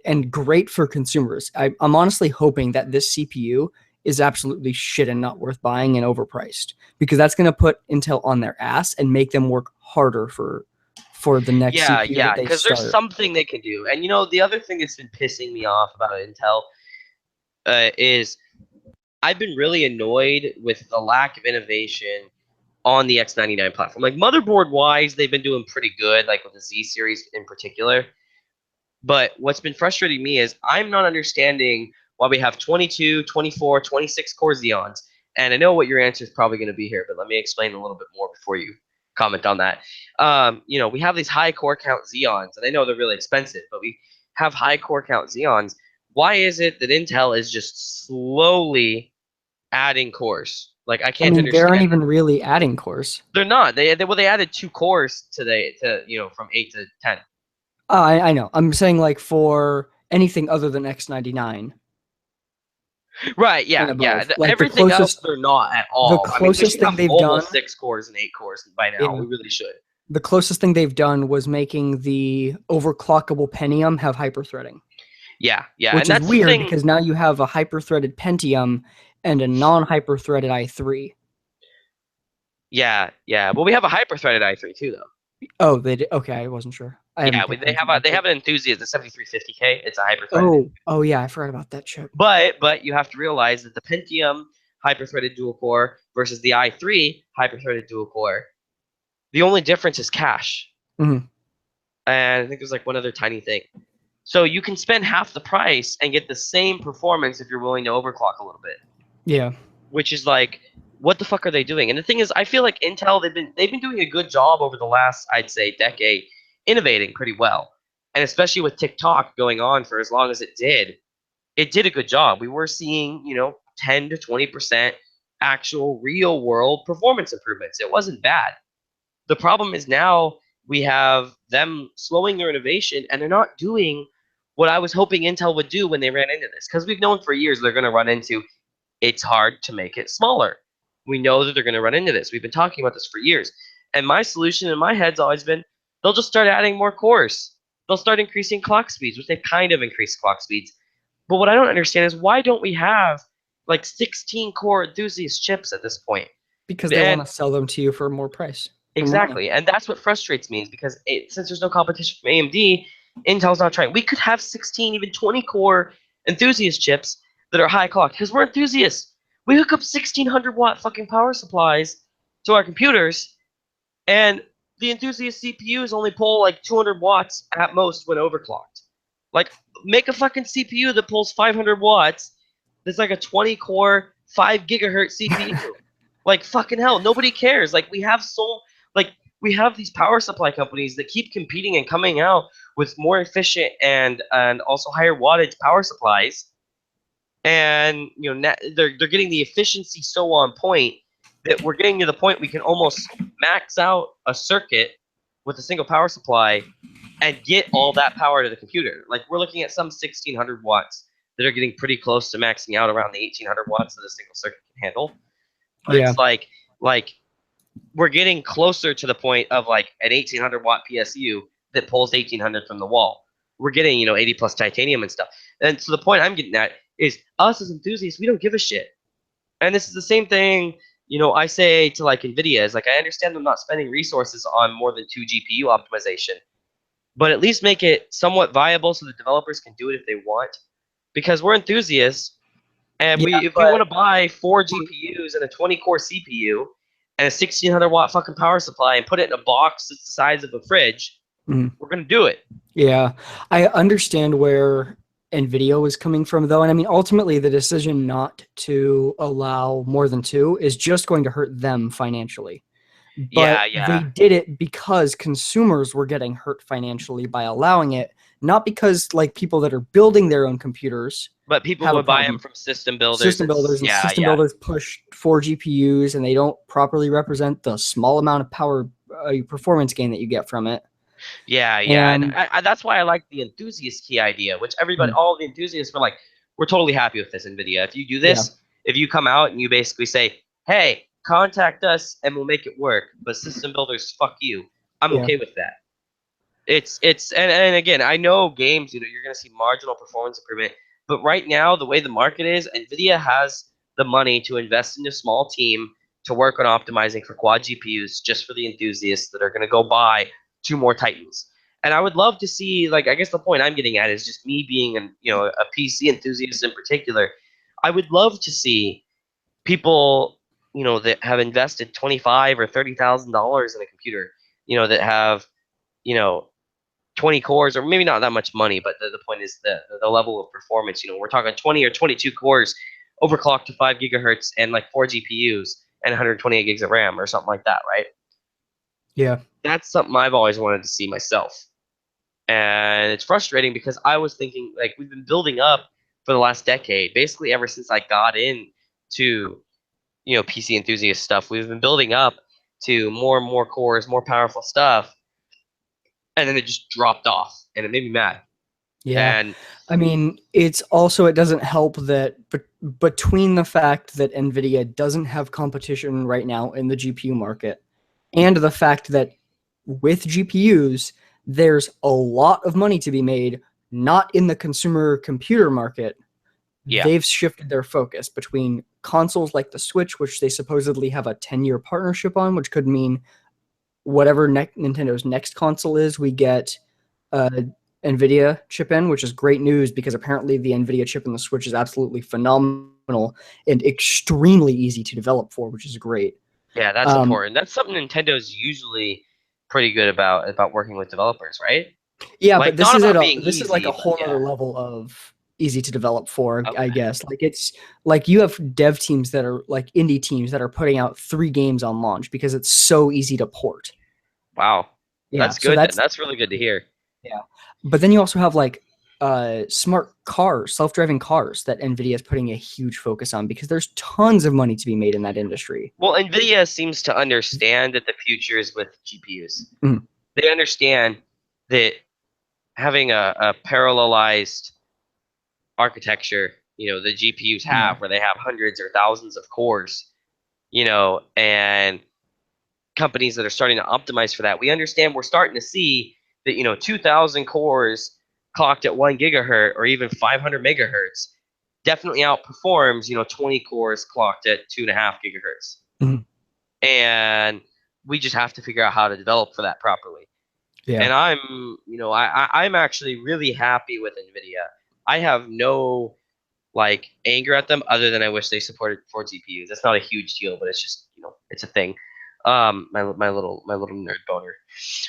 And great for consumers. I'm honestly hoping that this CPU is absolutely shit and not worth buying and overpriced, because that's going to put Intel on their ass and make them work harder for the next CPU Yeah, that they because there's start. something they can do. And the other thing that's been pissing me off about Intel is I've been really annoyed with the lack of innovation on the X99 platform. Like motherboard wise, they've been doing pretty good, like with the Z series in particular. But what's been frustrating me is I'm not understanding why we have 22, 24, 26 core Xeons. And I know what your answer is probably going to be here, but let me explain a little bit more before you comment on that. We have these high core count Xeons, and I know they're really expensive, but we have high core count Xeons. Why is it that Intel is just slowly adding cores? Like I can't They aren't understand. even really adding cores. They're not. They added 2 cores today to from 8 to 10. I know. I'm saying, like, for anything other than X99 Right, and yeah. above. Like Everything else, they're not at the all. I mean, we closest should thing have they've done, almost 6 cores and 8 cores by now. yeah, We really should. the closest thing they've done was making the overclockable Pentium have hyperthreading, Yeah, and which is that's the weird thing. because now you have a hyperthreaded Pentium and a non-hyperthreaded i3. Yeah. Well, we have a hyper-threaded i3 too, though. Oh, they did. Okay, I wasn't sure. I haven't Yeah, paid they attention have to a that they chip. have an enthusiast, the 7350K. It's a hyper-threaded. Oh yeah, I forgot about that chip. But you have to realize that the Pentium hyper-threaded dual core versus the i3 hyper-threaded dual core, the only difference is cache. Mhm. And I think there's like one other tiny thing. So you can spend half the price and get the same performance if you're willing to overclock a little bit, Yeah. which is like, what the fuck are they doing? And the thing is, I feel like Intel they've been doing a good job over the last, I'd say, decade, innovating pretty well, and especially with TikTok going on for as long as it did a good job. We were seeing 10 to 20% actual real world performance improvements. It wasn't bad. The problem is now we have them slowing their innovation, and they're not doing what I was hoping Intel would do when they ran into this, because we've known for years they're going to run into it's hard to make it smaller. We know that they're going to run into this. We've been talking about this for years. And my solution in my head's always been they'll just start adding more cores. They'll start increasing clock speeds, which they've kind of increased clock speeds. But what I don't understand is why don't we have like 16 core enthusiast chips at this point? Because they And want to sell them to you for more price, for more money. exactly. And that's what frustrates me is because since there's no competition from AMD, Intel's not trying. We could have 16, even 20 core enthusiast chips that are high clock because we're enthusiasts. We hook up 1600-watt fucking power supplies to our computers, and the enthusiast CPUs only pull like 200 watts at most when overclocked. Like, make a fucking CPU that pulls 500 watts that's like a 20 core, 5 gigahertz CPU. Like, fucking hell, nobody cares. Like, we have these power supply companies that keep competing and coming out with more efficient and also higher wattage power supplies, and they're getting the efficiency so on point that we're getting to the point we can almost max out a circuit with a single power supply and get all that power to the computer. Like, we're looking at some 1600 watts that are getting pretty close to maxing out around the 1800 watts that a single circuit can handle. But Yeah. it's like we're getting closer to the point of like an 1800-watt PSU that pulls 1800 from the wall. We're getting 80 plus titanium and stuff. And so the point I'm getting at is us as enthusiasts, we don't give a shit. And this is the same thing, I say to like NVIDIA is like, I understand them not spending resources on more than 2 GPU optimization, but at least make it somewhat viable so the developers can do it if they want. Because we're enthusiasts, and Yeah, if we want but to buy 4 GPUs and a 20-core CPU and a 1600-watt fucking power supply and put it in a box that's the size of a fridge, we're gonna do it. yeah, I understand where NVIDIA was coming from, though. And I mean, ultimately, the decision not to allow more than two is just going to hurt them financially. But they Yeah. did it because consumers were getting hurt financially by allowing it, not because like people that are building their own computers But people have a would buy them problem. from system builders. System builders and Yeah, system yeah. builders push 4 GPUs, and they don't properly represent the small amount of power performance gain that you get from it. Yeah. And And that's why I like the enthusiast key idea, which everybody, mm, all the enthusiasts were like, we're totally happy with this, NVIDIA. If you do yeah, this, if you come out and you basically say, hey, contact us and we'll make it work, but system builders, fuck you, I'm yeah, okay with that. And again, I know games, you're going to see marginal performance improvement, but right now, the way the market is, NVIDIA has the money to invest in a small team to work on optimizing for quad GPUs just for the enthusiasts that are going to go buy 2 more Titans. And I would love to see, like, I guess the point I'm getting at is just me being a PC enthusiast in particular. I would love to see people, that have invested 25 or $30,000 in a computer, that have, you know, 20 cores, or maybe not that much money, but the point is the level of performance. We're talking 20 or 22 cores overclocked to 5 gigahertz and like 4 GPUs and 128 gigs of RAM or something like that, right? yeah, That's something I've always wanted to see myself. And it's frustrating because I was thinking, like, we've been building up for the last decade, basically ever since I got in to, PC enthusiast stuff. We've been building up to more and more cores, more powerful stuff, and then it just dropped off, and it made me mad. yeah. And I mean, it doesn't help that between the fact that NVIDIA doesn't have competition right now in the GPU market and the fact that with GPUs, there's a lot of money to be made, not in the consumer computer market. yeah, They've shifted their focus between consoles like the Switch, which they supposedly have a 10-year partnership on, which could mean whatever Nintendo's next console is, we get NVIDIA chip in, which is great news because apparently the NVIDIA chip in the Switch is absolutely phenomenal and extremely easy to develop for, which is great. yeah, that's important. That's something Nintendo's usually pretty good about working with developers, right? Yeah, but Like, this not is about being this is like a easy, but whole yeah. other level of easy to develop for, I Okay. guess. Like it's like you have dev teams that are like indie teams that are putting out 3 games on launch because it's so easy to port. Wow. Yeah, That's so good then. that's That's really good to hear. yeah. But then you also have like smart cars, self-driving cars that Nvidia is putting a huge focus on because there's tons of money to be made in that industry. Well, Nvidia seems to understand that the future is with GPUs. Mhm. They understand that having a parallelized architecture, the GPUs Yeah. have, where they have hundreds or thousands of cores, and companies that are starting to optimize for that. We understand we're starting to see that 2,000 cores clocked at 1 gigahertz or even 500 megahertz definitely outperforms 20 cores clocked at 2.5 gigahertz. Mhm. And we just have to figure out how to develop for that properly. Yeah. And I'm actually really happy with Nvidia. I have no like anger at them other than I wish they supported 4 GPUs. That's not a huge deal, but it's just it's a thing. My little nerd boner.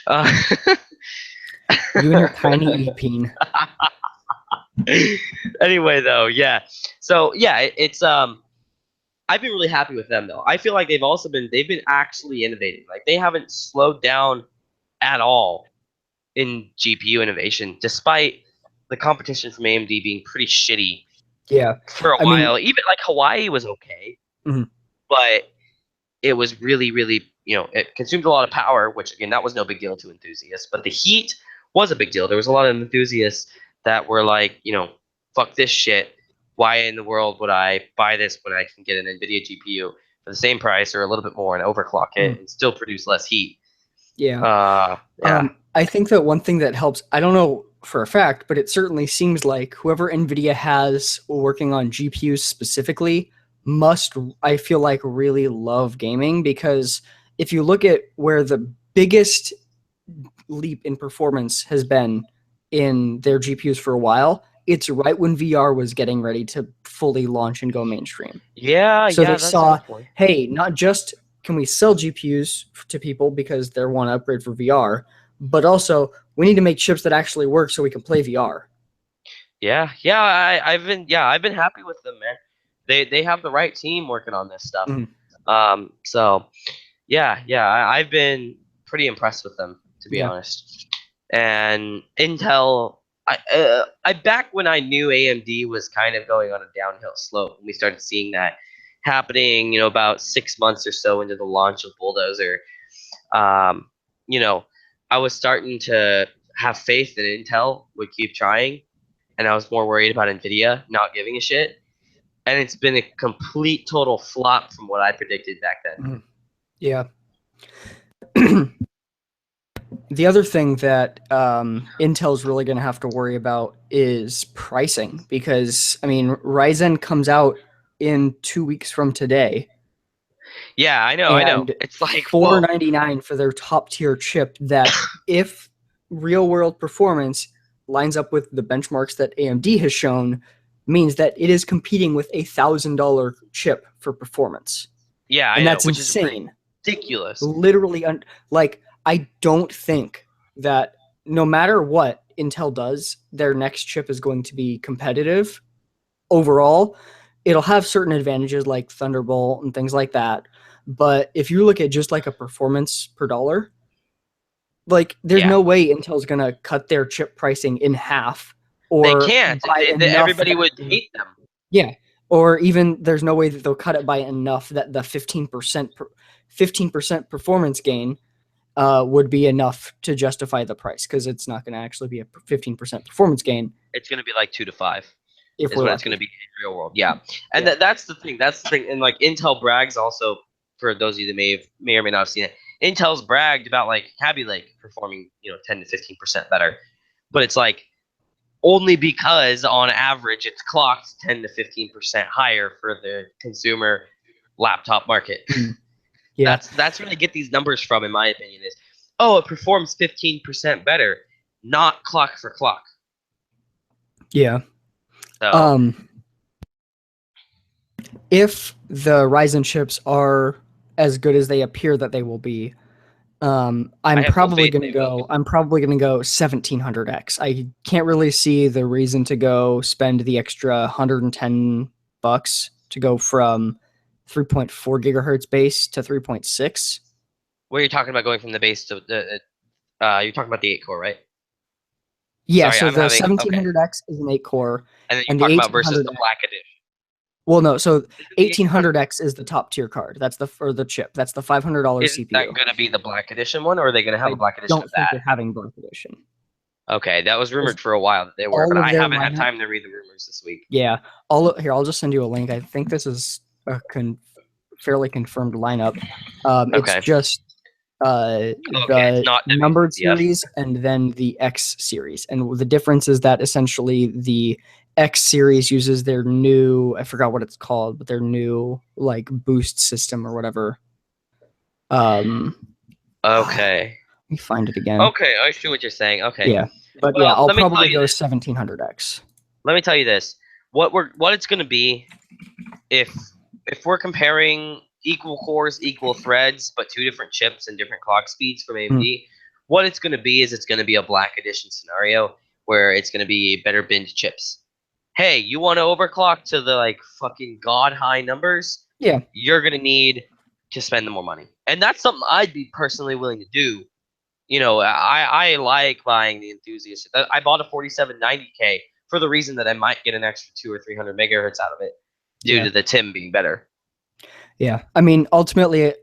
Uh, You and your tiny e-peen. anyway, though, yeah. So yeah, it's I've been really happy with them though. I feel like they've been actually innovating. Like they haven't slowed down at all in GPU innovation, despite the competition from AMD being pretty shitty Yeah. for a I mean, while. Even like Hawaii was okay, mhm. but it was really, really, it consumed a lot of power, which again, that was no big deal to enthusiasts. But the heat was a big deal. There was a lot of enthusiasts that were like, fuck this shit. Why in the world would I buy this when I can get an NVIDIA GPU for the same price or a little bit more and overclock it Mhm. and still produce less heat? Yeah. Yeah. I think that one thing that helps, I don't know for a fact, but it certainly seems like whoever NVIDIA has working on GPUs specifically must, I feel like, really love gaming because if you look at where the biggest leap in performance has been in their GPUs for a while, it's right when VR was getting ready to fully launch and go mainstream. Yeah, So they yeah, that's a saw, good point. hey, not just can we sell GPUs to people because they want to upgrade for VR, but also we need to make chips that actually work so we can play VR. Yeah, yeah, I've been happy with them, man. They have the right team working on this stuff. Mhm. So yeah, yeah, I've been pretty impressed with them, to be Yeah. honest. And Intel, I back when I knew AMD was kind of going on a downhill slope, and we started seeing that happening, about 6 months or so into the launch of Bulldozer. Um, you know, I was starting to have faith that Intel would keep trying, and I was more worried about Nvidia not giving a shit. And it's been a complete total flop from what I predicted back then. Mhm. Yeah. The other thing that Intel's really going to have to worry about is pricing because, I mean, Ryzen comes out in 2 weeks from today, Yeah, I know. and It's like, whoa. 499 for their top tier chip that if real world performance lines up with the benchmarks that AMD has shown means that it is competing with $1,000 chip for performance. Yeah, I And know, that's which is insane. ridiculous. Literally like I don't think that no matter what Intel does, their next chip is going to be competitive overall. It'll have certain advantages like Thunderbolt and things like that. But if you look at just like a performance per dollar, like there's Yeah, no way Intel's gonna cut their chip pricing in half they or can't. by enough Everybody that would hate them. yeah, or even there's no way that they'll cut it by enough that the 15% performance gain would be enough to justify the price because it's not going to actually be a 15% performance gain It's going to be like 2 to 5 if is we're what it's going lucky. to be in real world. Yeah, and Yeah. that's the thing. That's the thing. And like Intel brags also, for those of you that may or may not have seen it. Intel's bragged about like Kaby Lake performing 10 to 15% better, but it's like only because on average it's clocked 10 to 15% higher for the consumer laptop market. Mm. Yeah. That's where they get these numbers from, in my opinion. Is it performs 15% better, not clock for clock. Yeah. So Um, if the Ryzen chips are as good as they appear that they will be, I'm have full probably faith gonna they will. go. I'm probably gonna go 1700X. I can't really see the reason to go spend the extra $110 to go from 3.4 gigahertz base to 3.6. Where you're talking about going from the base to the, you're talking about the 8 core, right? Yeah, Sorry, so I'm the having okay. 1700X is an 8 core, And then you're and the talking about versus 1800X. the black edition. Well, no, so Isn't the 1800 1800X is the top tier card. That's the for the chip. That's the $500 isn't that CPU. going to be the black edition one, or are they going to have a I black edition don't of think that? they're having Black Edition. Okay, that was Because rumored for a while that they were, but all of I their haven't had lineup, time to read the rumors this week. yeah, here, I'll just send you a link. I think this is a fairly confirmed lineup. It's Okay. just Okay, it's the not numbered WCF. series and then the X series. And the difference is that essentially the X series uses their new, I forgot what it's called, but their new like boost system or whatever. Okay. Let me find it again. Okay, I see what you're saying. Okay. Yeah. But yeah, Well, I'll let me tell probably you go this. 1700X. Let me tell you this. What it's going to be if we're comparing equal cores, equal threads, but two different chips and different clock speeds from AMD, what it's going to be is it's going to be a black edition scenario where it's going to be better binned chips. Hey, you want to overclock to the like fucking god high numbers? Yeah. You're going to need to spend the more money. And that's something I'd be personally willing to do. You know, I like buying the enthusiast. I bought a 4790K for the reason that I might get an extra 200 or 300 megahertz out of it due to the TIM being better. Yeah. I mean, ultimately,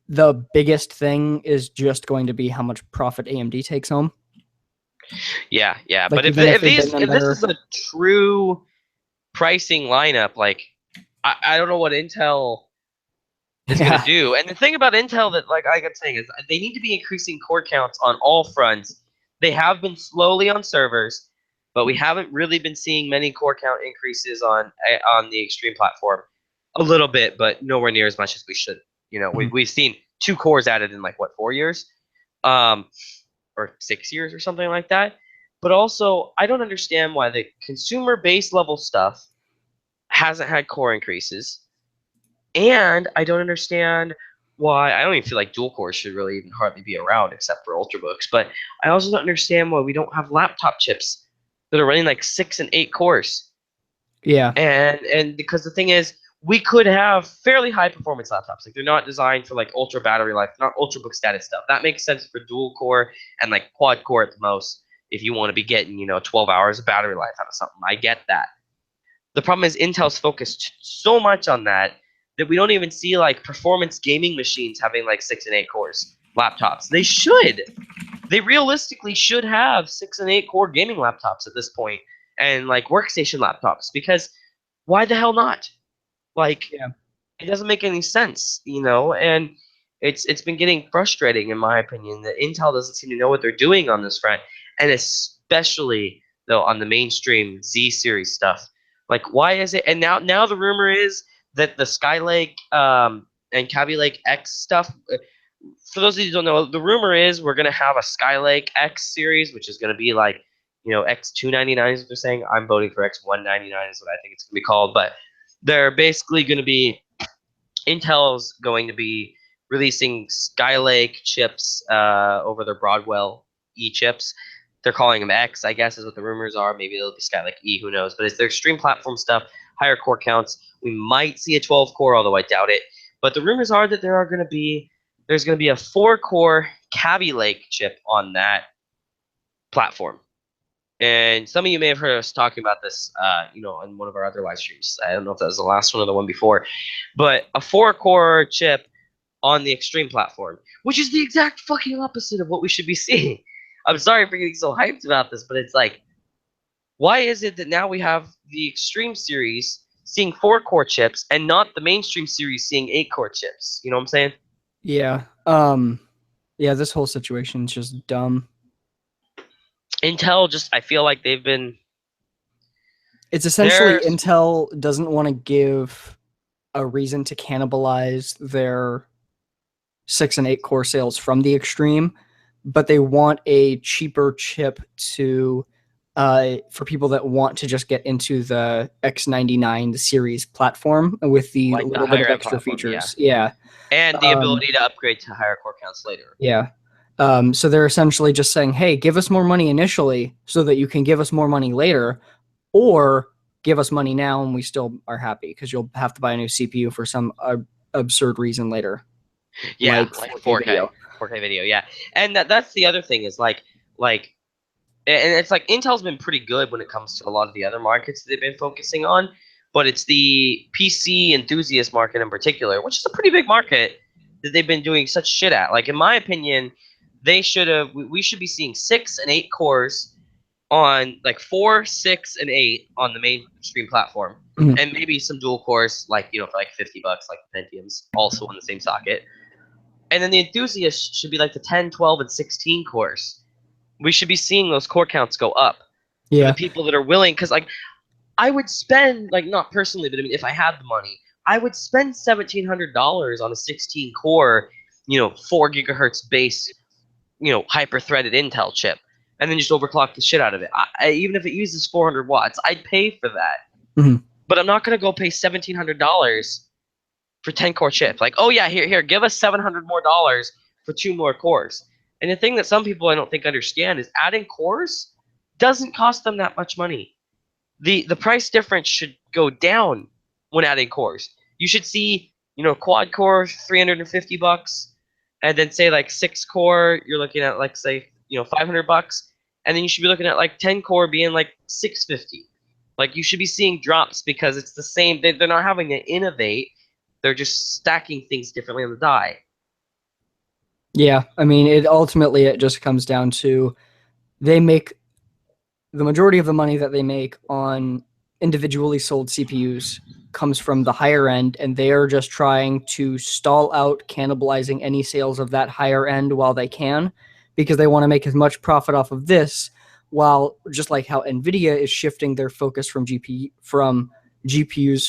the biggest thing is just going to be how much profit AMD takes home. Yeah, yeah. Like, But if this is a true pricing lineup, like I don't know what Intel is going to do. And the thing about Intel that like I'm saying is they need to be increasing core counts on all fronts. They have been slowly on servers, but we haven't really been seeing many core count increases on the Extreme platform. A little bit, but nowhere near as much as we should. You know, we've seen 2 cores added in like what 4 years, or 6 years or something like that. But also, I don't understand why the consumer base level stuff hasn't had core increases. And I don't understand why I don't even feel like dual cores should really even hardly be around except for ultrabooks. But I also don't understand why we don't have laptop chips that are running like 6 and 8 cores. Yeah. And because the thing is, we could have fairly high performance laptops. Like they're not designed for like ultra battery life, not ultrabook status stuff. That makes sense for dual core and like quad core at the most. If you want to be getting 12 hours of battery life out of something, I get that. The problem is Intel's focused so much on that we don't even see like performance gaming machines having like 6 and 8 cores laptops. They should. They realistically should have 6 and 8 core gaming laptops at this point and like workstation laptops because why the hell not? Like it doesn't make any sense, and it's been getting frustrating in my opinion that Intel doesn't seem to know what they're doing on this front, and especially though on the mainstream Z series stuff. Like why is it? And now the rumor is that the Skylake and Kaby Lake X stuff. For those of you who don't know, the rumor is we're gonna have a Skylake X series, which is gonna be like X299 is what they're saying. I'm voting for X199 is what I think it's gonna be called, but they're basically gonna be Intel's going to be releasing Skylake chips over their Broadwell E chips. They're calling them X, I guess, is what the rumors are. Maybe it'll be Skylake E, who knows? But it's their extreme platform stuff, higher core counts. We might see a 12 core, although I doubt it. But the rumors are that there's going to be a 4-core Kaby Lake chip on that platform. And some of you may have heard us talking about this, on one of our other live streams. I don't know if that was the last one or the one before, but a 4-core chip on the Extreme platform, which is the exact fucking opposite of what we should be seeing. I'm sorry for getting so hyped about this, but it's like, why is it that now we have the Extreme series seeing 4-core chips and not the mainstream series seeing 8-core chips? You know what I'm saying? Yeah. Yeah, this whole situation is just dumb. Intel I feel like they've been. It's essentially Intel doesn't want to give a reason to cannibalize their 6 and 8 core sales from the Extreme, but they want a cheaper chip to for people that want to just get into the X99 series platform with the Like the little bit higher of end extra platform, yeah. features. Yeah. And the Um, ability to upgrade to higher core counts later. yeah. So they're essentially just saying, hey, give us more money initially so that you can give us more money later, or give us money now and we still are happy because you'll have to buy a new CPU for some absurd reason later, Yeah, like like 4K 4K, video. 4K video, yeah. And that's the other thing is like and it's like Intel's been pretty good when it comes to a lot of the other markets that they've been focusing on, but it's the PC enthusiast market in particular, which is a pretty big market that they've been doing such shit at. Like in my opinion, we should be seeing 6 and 8 cores on like 4, 6, and 8 on the mainstream platform, Mhm. and maybe some dual cores like for like $50, like Pentiums, also on the same socket. And then the enthusiasts should be like the 10, 12, and 16 cores. We should be seeing those core counts go up for the Yeah. people that are willing. Because like I would spend, like, not personally, but I mean if I had the money, I would spend $1,700 on a 16 core, 4 gigahertz base, hyper threaded Intel chip, and then just overclock the shit out of it. Even if it uses 400 watts, I'd pay for that. Mhm. But I'm not gonna go pay $1,700 for 10 core chip. Like, oh yeah, here, give us $700 more for 2 more cores. And the thing that some people I don't think understand is adding cores doesn't cost them that much money. The price difference should go down when adding cores. You should see, quad core $350, and then say like 6 core, you're looking at like say, $500, and then you should be looking at like 10 core being like 650. Like you should be seeing drops because it's the same. They're not having to innovate. They're just stacking things differently on the die. Yeah. I mean, it just comes down to they make the majority of the money that they make on individually sold CPUs comes from the higher end, and they are just trying to stall out cannibalizing any sales of that higher end while they can, because they want to make as much profit off of this, while just like how Nvidia is shifting their focus from GPUs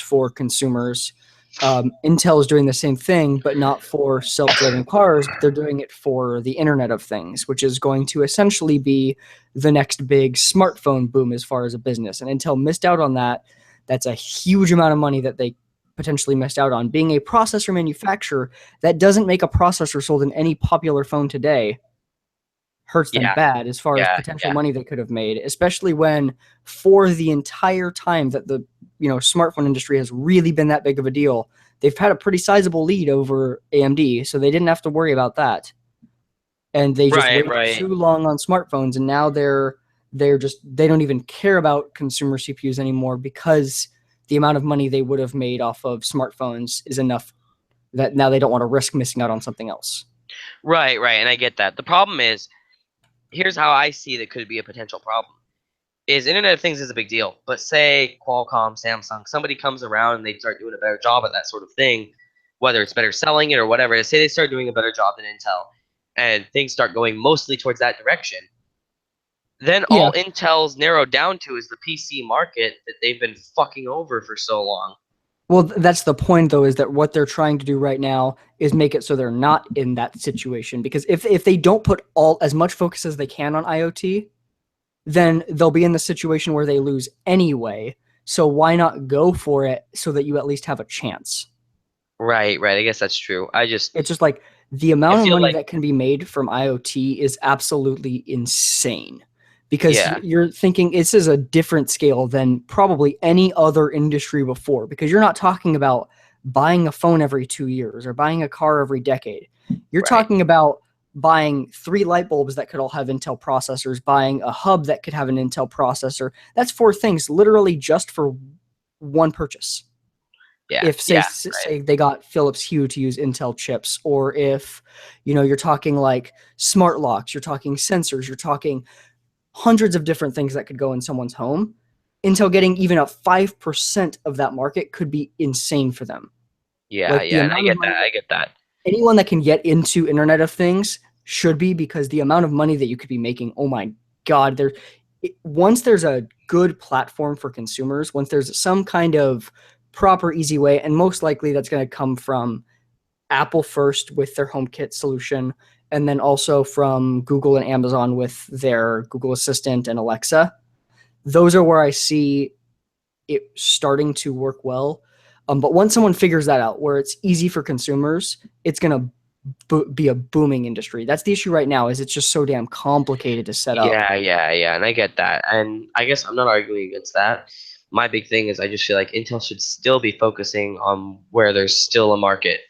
for consumers. Intel is doing the same thing, but not for self-driving cars, but they're doing it for the Internet of Things, which is going to essentially be the next big smartphone boom as far as a business. And Intel missed out on that. That's a huge amount of money that they potentially missed out on. Being a processor manufacturer that doesn't make a processor sold in any popular phone today hurts them Yeah, bad as far as yeah, potential yeah. money they could have made, especially when for the entire time that the smartphone industry has really been that big of a deal, they've had a pretty sizable lead over AMD, so they didn't have to worry about that. And they just Right, waited right. too long on smartphones, and now they don't even care about consumer CPUs anymore because the amount of money they would have made off of smartphones is enough that now they don't want to risk missing out on something else. Right, right. And I get that. The problem is, here's how I see that could be a potential problem. Is Internet of Things is a big deal, but say Qualcomm, Samsung, somebody comes around and they start doing a better job at that sort of thing, whether it's better selling it or whatever. Say they start doing a better job than Intel, and things start going mostly towards that direction. Then Yeah. all Intel's narrowed down to is the PC market that they've been fucking over for so long. Well, that's the point, though, is that what they're trying to do right now is make it so they're not in that situation. Because if they don't put all as much focus as they can on IoT, then they'll be in the situation where they lose anyway. So why not go for it so that you at least have a chance? Right, right. I guess that's true. It's just like the I amount of feel money like, that can be made from IoT is absolutely insane. Because yeah, you're thinking this is a different scale than probably any other industry before. Because you're not talking about buying a phone every 2 years or buying a car every decade. You're right. talking about buying 3 light bulbs that could all have Intel processors, buying a hub that could have an Intel processor. That's 4 things literally just for one purchase. Yeah, If yeah, right. say they got Philips Hue to use Intel chips, or if you're talking like smart locks, you're talking sensors, you're talking hundreds of different things that could go in someone's home. Intel getting even a 5% of that market could be insane for them. Yeah, Like the yeah. And I amount of get money that. that I get that. anyone that can get into Internet of Things should be, because the amount of money that you could be making, oh my god, once there's a good platform for consumers, once there's some kind of proper easy way, and most likely that's going to come from Apple first with their HomeKit solution, and then also from Google and Amazon with their Google Assistant and Alexa. those are where I see it starting to work well. But once someone figures that out, where it's easy for consumers, it's gonna be a booming industry. That's the issue right now. Is it's just so damn complicated to set up. Yeah, and I get that, and I guess I'm not arguing against that. My big thing is I just feel like Intel should still be focusing on where there's still a market.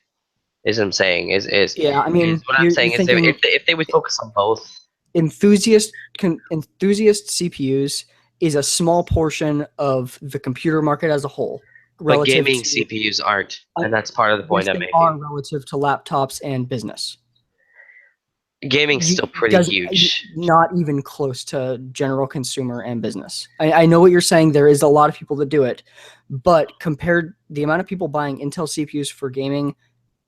Is what I'm saying Yeah, I is mean, what I'm you're saying is they, thinking if they would focus on both, enthusiast CPUs is a small portion of the computer market as a whole but relative gaming to CPUs aren't, uh, and that's part of the point yes, I'm they are making. relative to laptops and business. Gaming's You still pretty does huge. not even close to general consumer and business. I know what you're saying. There is a lot of people that do it, but compared the amount of people buying Intel CPUs for gaming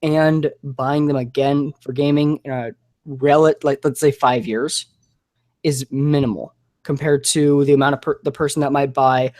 and buying them again for gaming, like let's say 5 years, is minimal compared to the amount of the person that might buy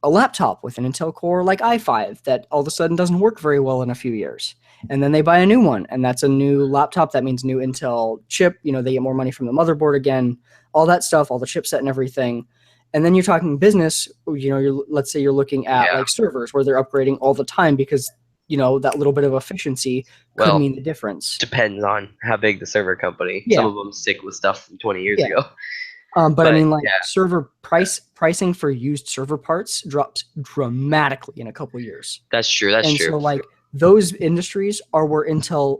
a laptop with an Intel Core like i5 that all of a sudden doesn't work very well in a few years. And then they buy a new one, and that's a new laptop. That means new Intel chip. They get more money from the motherboard again, all that stuff, all the chipset and everything. And then you're talking business. Let's say you're looking at Yeah. like servers where they're upgrading all the time because that little bit of efficiency could Well, mean the difference. depends on how big the server company. Some Yeah, of them stick with stuff from 20 years yeah. ago. But I But mean, like yeah, server pricing for used server parts drops dramatically in a couple years. that's true. That's And true. so, like, those industries are where Intel,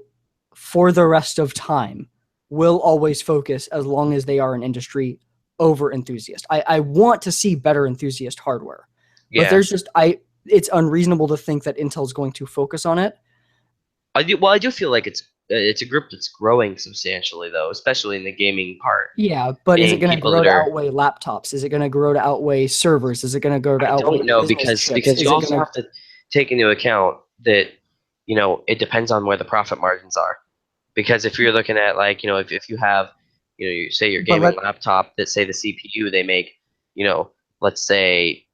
for the rest of time, will always focus as long as they are an industry over enthusiast. I want to see better enthusiast hardware, but Yeah. it's unreasonable to think that Intel's going to focus on it. I do feel like it's a group that's growing substantially though, especially in the gaming part. Yeah, but is it Being going to people grow that to are outweigh laptops? Is it going to grow to outweigh servers? Is it going to grow to I outweigh don't know business because chips? you Is it also going to have to take into account that it depends on where the profit margins are. Because if you're looking at like if you have you say your but gaming let laptop that say the CPU they make you know let's say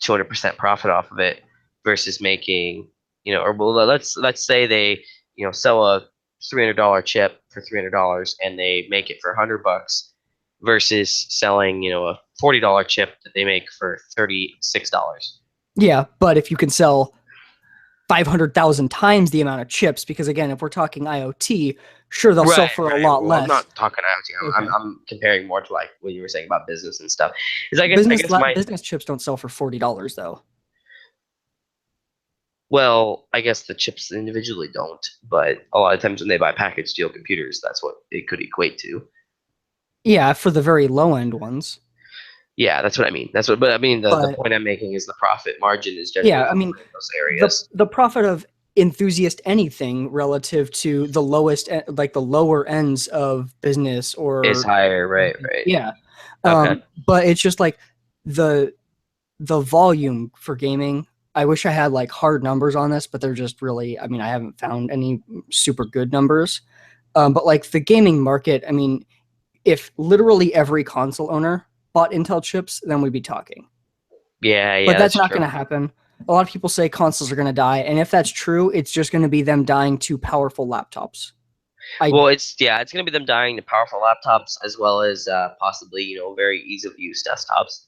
200% profit off of it versus making or well, let's say they sell a $300 chip for $300 and they make it for $100 versus selling a $40 chip that they make for $36. Yeah, but if you can sell 500,000 times the amount of chips, because again, if we're talking IoT, sure, they'll sell Right, for a right. lot Well, I'm less. not talking IoT. I'm, Okay. I'm comparing more to like what you were saying about business and stuff. Is I Business guess my business chips don't sell for $40 though. well, I guess the chips individually don't, but a lot of times when they buy packaged deal computers, that's what it could equate to. Yeah, for the very low end ones. Yeah, that's what I mean. But I mean the But point I'm making is the profit margin is generally yeah, I lower mean, in those the areas. the profit of enthusiast anything relative to the lowest like the lower ends of business Is or higher, right, right. yeah. Okay. But it's just like the the volume for gaming. I wish I had like hard numbers on this, but they're just really, I mean, I haven't found any super good numbers. But like the gaming market, I mean, if literally every console owner bought Intel chips, then we'd be talking. Yeah, But yeah, that's that's not true. going to happen. A lot of people say consoles are going to die, and if that's true, it's just going to be them dying to powerful laptops. I Well, it's gonna be them dying to powerful laptops as well as possibly very ease of use desktops,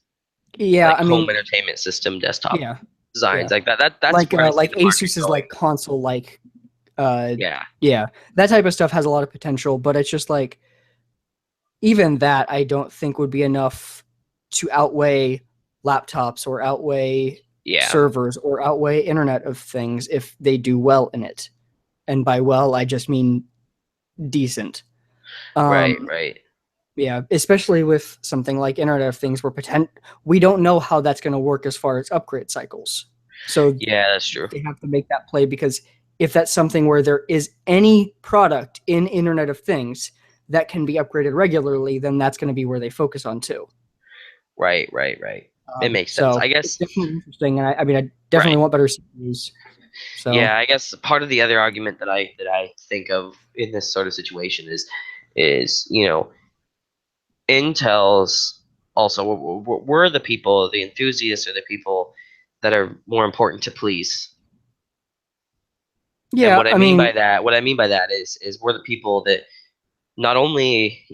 Yeah, like I home mean, entertainment system desktop yeah, designs yeah, like that. That's where I see like the market Asus is going. like console like uh Yeah, yeah, that type of stuff has a lot of potential, but it's just like even that I don't think would be enough to outweigh laptops or outweigh yeah, servers or outweigh Internet of Things if they do well in it. And by well, I just mean decent. right, Um, right. yeah, especially with something like Internet of Things, where we don't know how that's going to work as far as upgrade cycles. So Yeah, that's true. they have to make that play because if that's something where there is any product in Internet of Things that can be upgraded regularly, then that's going to be where they focus on too. Right, right, right. It makes sense. So I it's guess. definitely interesting, and I mean, I definitely Right. want better CPUs. So Yeah, I guess part of the other argument that I think of in this sort of situation is Intel's also we're the people, the enthusiasts are the people that are more important to please. And yeah, I mean, what I mean by that is we're the people that not only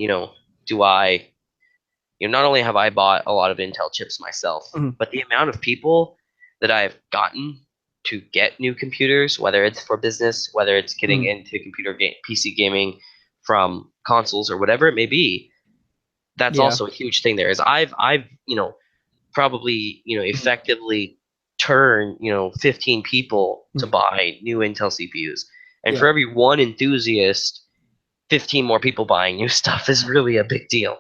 do I not only have I bought a lot of Intel chips myself, Mhm. but the amount of people that I've gotten to get new computers, whether it's for business, whether it's getting Mhm. into PC gaming from consoles or whatever it may be, that's Yeah. also a huge thing there. Is I've probably Mhm. effectively turn 15 people to Mhm. buy new Intel CPUs, and for Yeah. every one enthusiast, 15 more people buying new stuff is really a big deal.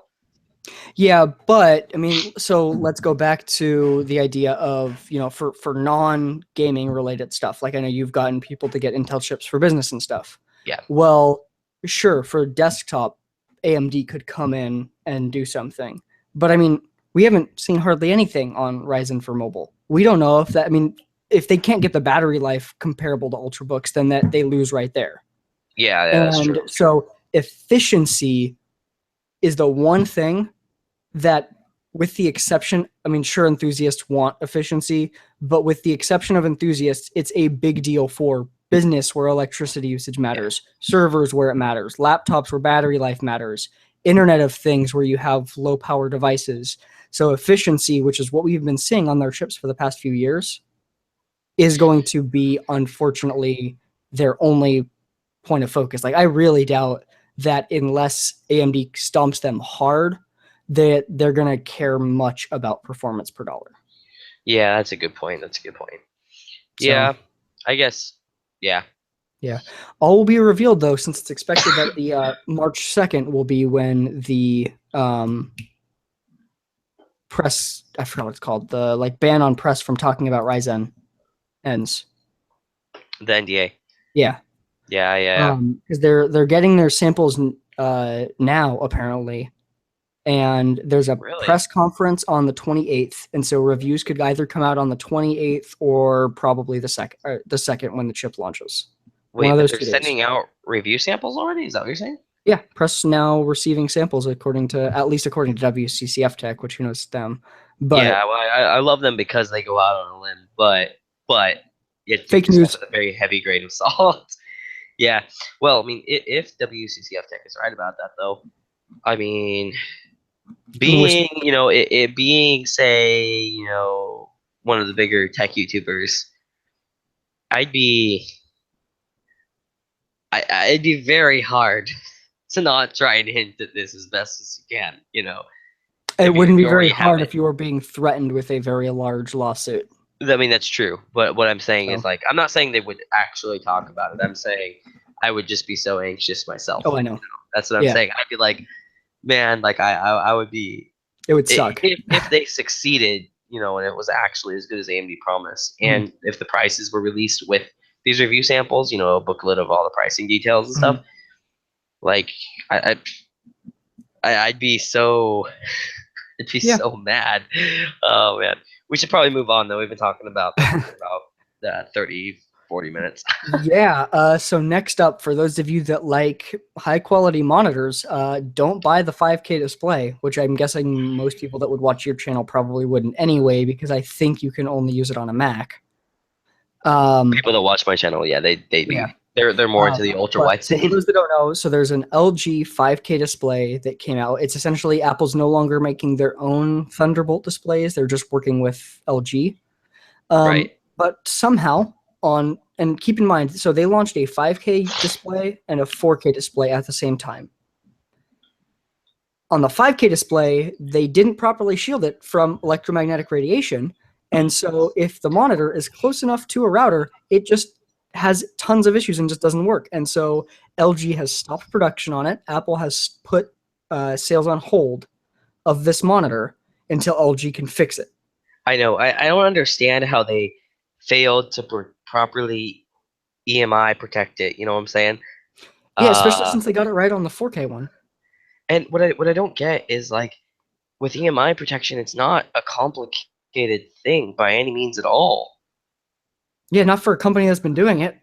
Yeah, but I mean, so let's go back to the idea of, for non-gaming related stuff. Like I know you've gotten people to get Intel chips for business and stuff. Yeah. Well, sure, for desktop, AMD could come in and do something. But I mean, we haven't seen hardly anything on Ryzen for mobile. We don't know if that, I mean, if they can't get the battery life comparable to Ultrabooks, then that they lose right there. Yeah, that's And true. so efficiency is the one thing that, with the exception, I mean, sure, enthusiasts want efficiency, but with the exception of enthusiasts, it's a big deal for business where electricity usage Yeah. matters, servers where it matters, laptops where battery life matters, Internet of Things where you have low power devices. So efficiency, which is what we've been seeing on their chips for the past few years, is going to be, unfortunately, their only point of focus. Like I really doubt that unless AMD stomps them hard, that they're gonna care much about performance per dollar. Yeah, that's a good point. That's a good point. So Yeah, I guess. Yeah. yeah, all will be revealed though, since it's expected that the March 2nd will be when the press, I forgot what it's called, the like ban on press from talking about Ryzen ends. The NDA. Yeah, Yeah, yeah. because they're getting their samples now apparently, and there's a Really? press conference on the 28th, and so reviews could either come out on the 28th or probably the second when the chip launches. One Wait, of but those they're 2 days. sending out review samples already? Is that what you're saying? Yeah, press now receiving samples according to, at least according to WCCF Tech, which who knows them. Yeah, But well, I love them because they go out on a limb, but you fake just have news. a very heavy grain of salt. Yeah. Well, I mean, if WCCF Tech is right about that, though, I mean, I mean, being it being, say, one of the bigger tech YouTubers, I'd be it'd be very hard to not try and hint at this as best as you can. it If wouldn't be you very already have hard it. if you were being threatened with a very large lawsuit. I mean, that's true. But what I'm saying is, So, like, I'm not saying they would actually talk about it. I'm saying I would just be so anxious myself. oh, I know. That's what I'm Yeah, saying. I'd be like, man, like I would be it would suck. if they succeeded, and it was actually as good as AMD promised, Mhm, and if the prices were released with these review samples, a booklet of all the pricing details and stuff, mhm. like I, I'd be so I'd be Yeah. so mad. Oh man, we should probably move on though. We've been talking about this for about 30, 40 minutes. Yeah. So next up, for those of you that like high quality monitors, don't buy the 5K display, which I'm guessing most people that would watch your channel probably wouldn't anyway, because I think you can only use it on a Mac. People that watch my channel, yeah, Yeah. they're more into the ultra But wide so for scene. those that don't know, so there's an LG 5K display that came out. It's essentially Apple's no longer making their own Thunderbolt displays. They're just working with LG. Right. But somehow and keep in mind, so they launched a 5K display and a 4K display at the same time. On the 5K display, they didn't properly shield it from electromagnetic radiation. And so if the monitor is close enough to a router, it just has tons of issues and just doesn't work. And so LG has stopped production on it. Apple has put sales on hold of this monitor until LG can fix it. I know. I don't understand how they failed to properly EMI protect it. You know what I'm saying? Yeah, especially Uh, since they got it right on the 4K one. and what I don't get is, like, with EMI protection, it's not a complicated thing by any means at all. Yeah, not for a company that's been doing it.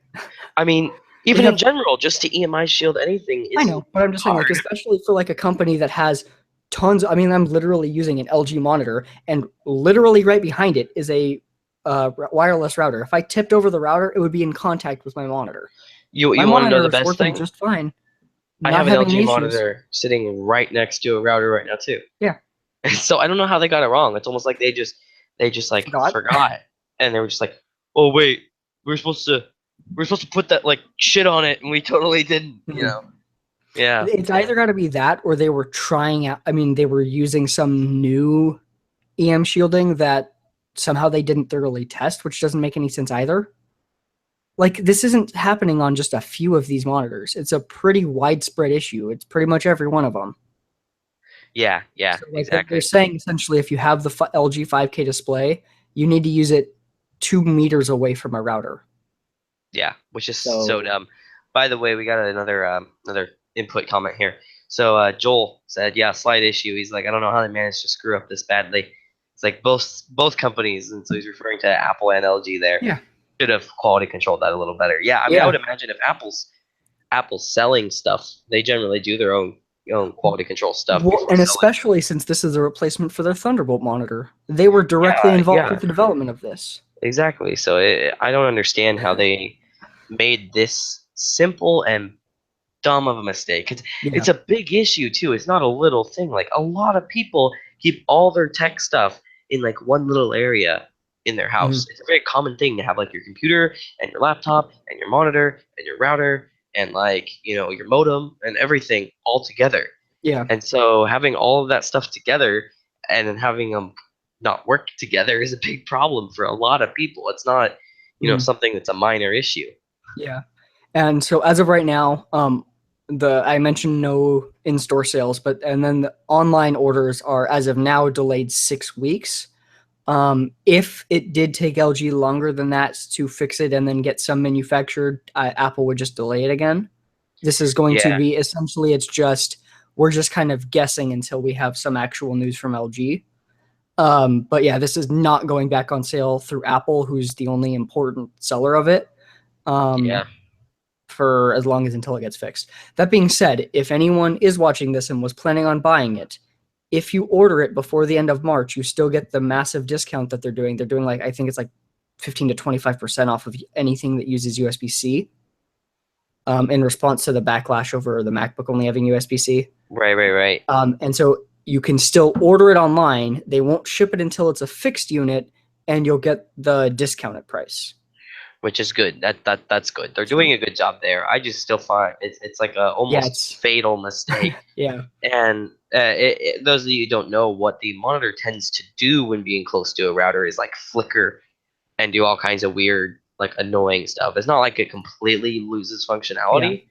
I mean, They even in have, general, just to EMI shield anything I isn't know, but I'm just saying, like, hard. especially for like a company that has tons. I mean, I'm literally using an LG monitor, and literally right behind it is a wireless router. If I tipped over the router, it would be in contact with my monitor. My You want to know monitor the is best working thing? just fine, I not have an having LG any issues. monitor sitting right next to a router right now too. Yeah. And so I don't know how they got it wrong. It's almost like they just like Forgot. forgot, and they were just like, "Oh wait, we're supposed to we're supposed to put that like shit on it, and we totally didn't." Yeah, It's yeah, either got to be that or they were trying out. I mean, they were using some new EM shielding that somehow they didn't thoroughly test, which doesn't make any sense either. Like, this isn't happening on just a few of these monitors. It's a pretty widespread issue. It's pretty much every one of them. yeah, yeah, So, like, they're exactly. saying essentially if you have the LG 5K display, you need to use it 2 meters away from a router. Yeah, which is so So, dumb. By the way, we got another input comment here. So Joel said, "Yeah, slight issue." He's like, "I don't know how they managed to screw up this badly." It's like both companies, and so he's referring to Apple and LG there. yeah. Should have quality controlled that a little better. Yeah, I mean, I Yeah. would imagine if Apple's selling stuff, they generally do their own quality control stuff Well, before and selling. especially since this is a replacement for their Thunderbolt monitor. They were directly Yeah, involved yeah, with the development of this. exactly. So I don't understand how they made this simple and dumb of a mistake. Yeah. It's a big issue too. It's not a little thing. Like a lot of people keep all their tech stuff in like one little area in their Mhm. house. It's a very common thing to have like your computer and your laptop and your monitor and your router and like, your modem and everything all together. Yeah. And so having all of that stuff together and then having them not work together is a big problem for a lot of people. It's not, Mhm. something that's a minor issue. Yeah. And so as of right now, the I mentioned no in-store sales, but and then the online orders are as of now delayed 6 weeks. If it did take LG longer than that to fix it and then get some manufactured, Apple would just delay it again. This is going to Yeah. be essentially it's just we're just kind of guessing until we have some actual news from LG. But yeah, this is not going back on sale through Apple, who's the only important seller of it. Yeah. Um, for as long as until it gets fixed. That being said, if anyone is watching this and was planning on buying it, if you order it before the end of March, you still get the massive discount that they're doing. They're doing like I think it's like 15 to 25% off of anything that uses USB-C. In response to the backlash over the MacBook only having USB-C. Right, right, right. And so you can still order it online. They won't ship it until it's a fixed unit, and you'll get the discounted price. Which is good. That's good. They're doing a good job there. I just still find it's like a Yeah, almost it's fatal mistake. yeah, And those of you who don't know, what the monitor tends to do when being close to a router is like flicker and do all kinds of weird, like annoying stuff. It's not like it completely loses yeah. functionality,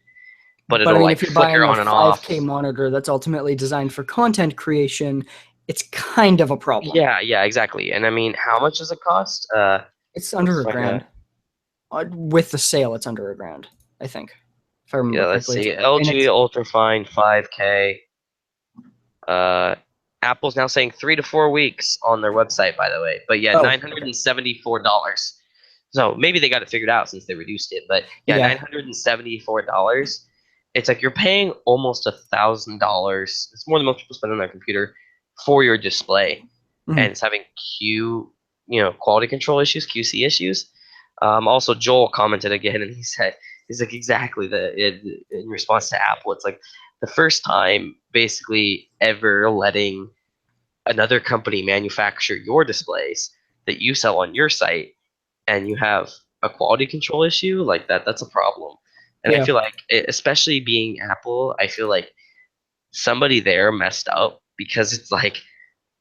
but But I it'll mean, like if you're flicker buying a on and off. 5K monitor that's ultimately designed for content creation, it's kind of a problem. Yeah, yeah, exactly. And I mean, how much does it cost? It's Let's under a find a grand. With the sale, it's under a grand, I think. If I remember yeah. Let's correctly. see. And LG it's Ultrafine 5K. Uh, Apple's now saying 3 to 4 weeks on their website, by the way. But yeah, oh, $974. So maybe they got it figured out since they reduced it. But yeah, yeah. $974. It's like you're paying almost $1,000. It's more than most people spend on their computer for your display, and Mhm. it's having quality control issues, QC issues. Also, Joel commented again, and he said, "He's like exactly in response to Apple. It's like the first time basically ever letting another company manufacture your displays that you sell on your site and you have a quality control issue like that's a problem." And I Yeah. feel like especially being Apple, I feel like somebody there messed up because it's like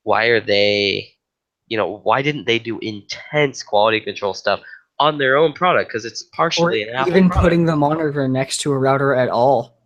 why are they why didn't they do intense quality control stuff on their own product because it's Or partially an Apple even product. putting the monitor next to a router at all.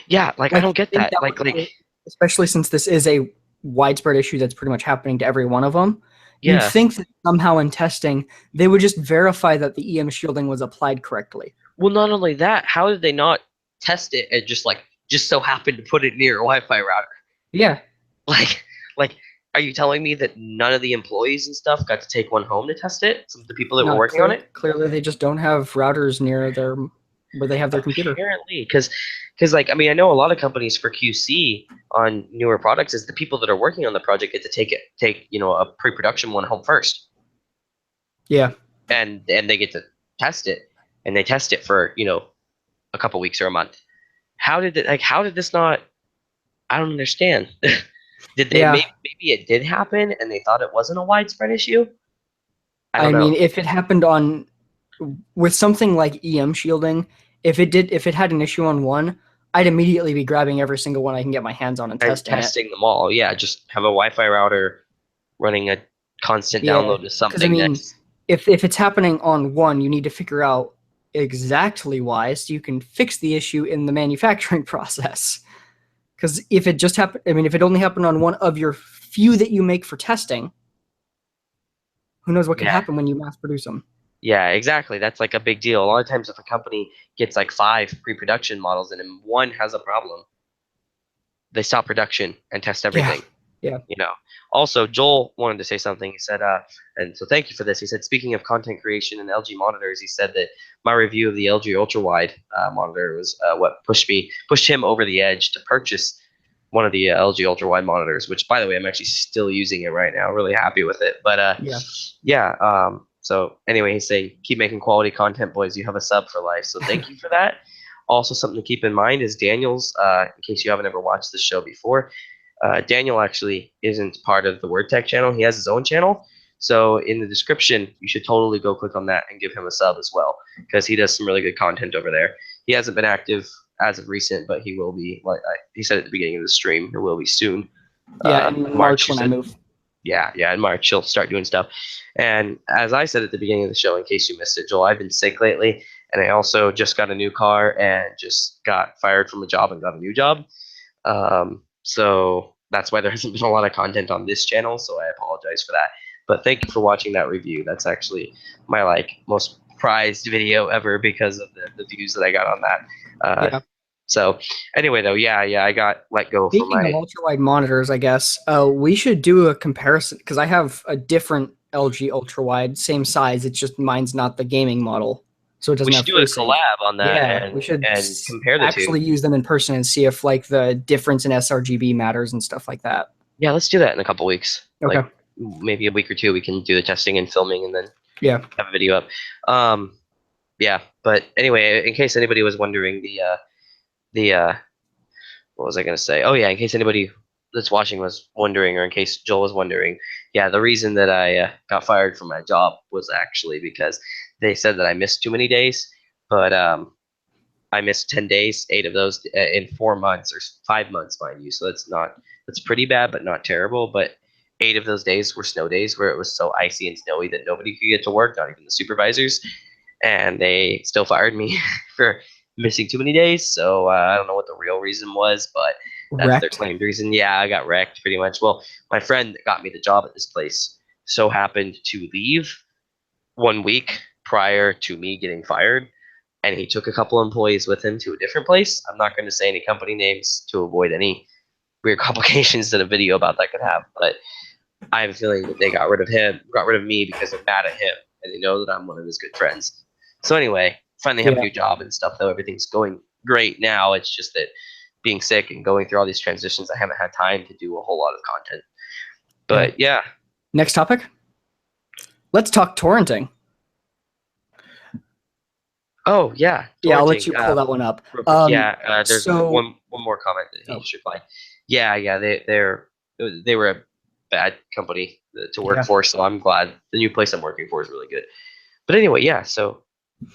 Yeah, like I Like, don't you get think that. that would, especially since this is a widespread issue that's pretty much happening to every one of them, you'd Yeah. think that somehow in testing, they would just verify that the EM shielding was applied correctly. Well, not only that, how did they not test it and just so happened to put it near a Wi-Fi router? Yeah. Like, like, are you telling me that none of the employees and stuff got to take one home to test it? Some of the people that were No, working on it? clearly they just don't have routers near their where they have their computer. Apparently, because like I mean, I know a lot of companies for QC on newer products is the people that are working on the project get to take a pre-production one home first, Yeah. and they get to test it, and they test it for a couple weeks or a month. How did this not? I don't understand. Did they Yeah. maybe it did happen and they thought it wasn't a widespread issue? I don't I know. mean, if it happened on with something like EM shielding, if it had an issue on one, I'd immediately be grabbing every single one I can get my hands on and And testing it. testing them all. Yeah, just have a Wi-Fi router running a constant Yeah, download to because I something mean, that's if it's happening on one, you need to figure out exactly why, so you can fix the issue in the manufacturing process. Because if it just happened, I mean, if it only happened on one of your few that you make for testing, who knows what could yeah. happen when you mass produce them? Yeah, exactly. That's like a big deal. A lot of times if a company gets like 5 pre-production models and then one has a problem, they stop production and test Yeah, everything. yeah, You know. Also, Joel wanted to say something. He said, and so thank you for this. He said, speaking of content creation and LG monitors, he said that my review of the LG ultrawide monitor was what pushed him over the edge to purchase one of the LG ultrawide monitors. Which, by the way, I'm actually still using it right now. Really happy with it. But yeah, yeah. So anyway, he's saying, keep making quality content, boys. You have a sub for life. So thank you for that. Also, something to keep in mind is Daniel's. In case you haven't ever watched this show before, Daniel actually isn't part of the WordTech channel. He has his own channel. So in the description, you should totally go click on that and give him a sub as well, because he does some really good content over there. He hasn't been active as of recent, but he will be. Like he said at the beginning of the stream, he will be soon. yeah. In March, March he when I said. move. Yeah, in March he'll start doing stuff. And as I said at the beginning of the show, in case you missed it, Joel, I've been sick lately, and I also just got a new car and just got fired from a job and got a new job. So that's why there hasn't been a lot of content on this channel. So I apologize for that. But thank you for watching that review. That's actually my like most prized video ever because of the views that I got on that. Yeah. So anyway, though, yeah, I got let go from Speaking of my. ultra wide monitors, I guess we should do a comparison because I have a different LG ultra wide, same size. It's just mine's not the gaming model, so it We doesn't should have do a FreeSync. collab on that Yeah, we should and compare the two. actually use them in person and see if like the difference in sRGB matters and stuff like that. Yeah, let's do that in a couple weeks. Okay. Like maybe a week or two, we can do the testing and filming, and then Yeah. have a video up. Um, yeah, but anyway, in case anybody was wondering, the what was I gonna say? Oh yeah, in case anybody that's watching was wondering, or in case Joel was wondering, yeah, the reason that I got fired from my job was actually because they said that I missed too many days, but I missed 10 days, 8 of those in 4 months or 5 months, mind you. So that's pretty bad, but not terrible. But 8 of those days were snow days where it was so icy and snowy that nobody could get to work, not even the supervisors, and they still fired me for missing too many days. So I don't know what the real reason was, but that's their Wrecked. claimed reason. Yeah, I got wrecked pretty much. Well, my friend that got me the job at this place so happened to leave 1 week prior to me getting fired, and he took a couple employees with him to a different place. I'm not going to say any company names to avoid any weird complications that a video about that could have, but I have a feeling that they got rid of me because they're mad at him, and they know that I'm one of his good friends. So anyway, finally have a Yeah. new job and stuff, though. Everything's going great now. It's just that being sick and going through all these transitions, I haven't had time to do a whole lot of content. But yeah. Next topic. Let's talk torrenting. Oh yeah, Yeah, I'll let torrenting. you pull that one up. Real quick, yeah, there's So one more comment that he oh, should reply. Yeah, they were a bad company to work yeah. for, so I'm glad the new place I'm working for is really good. But anyway, yeah, so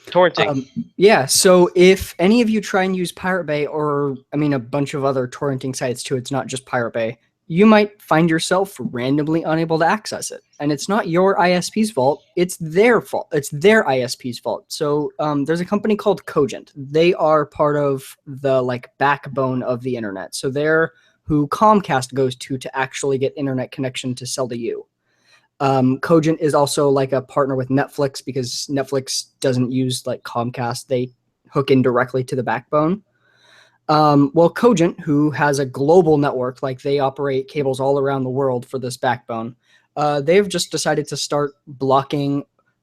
torrenting. Yeah, so if any of you try and use Pirate Bay, or I mean a bunch of other torrenting sites too, it's not just Pirate Bay, you might find yourself randomly unable to access it. And it's not your ISP's fault, it's their fault. It's their ISP's fault. So there's a company called Cogent. They are part of the like backbone of the internet. So they're who Comcast goes to actually get internet connection to sell to you. Cogent is also like a partner with Netflix because Netflix doesn't use like Comcast. They hook in directly to the backbone. Well, Cogent, who has a global network, like they operate cables all around the world for this backbone, they've just decided to start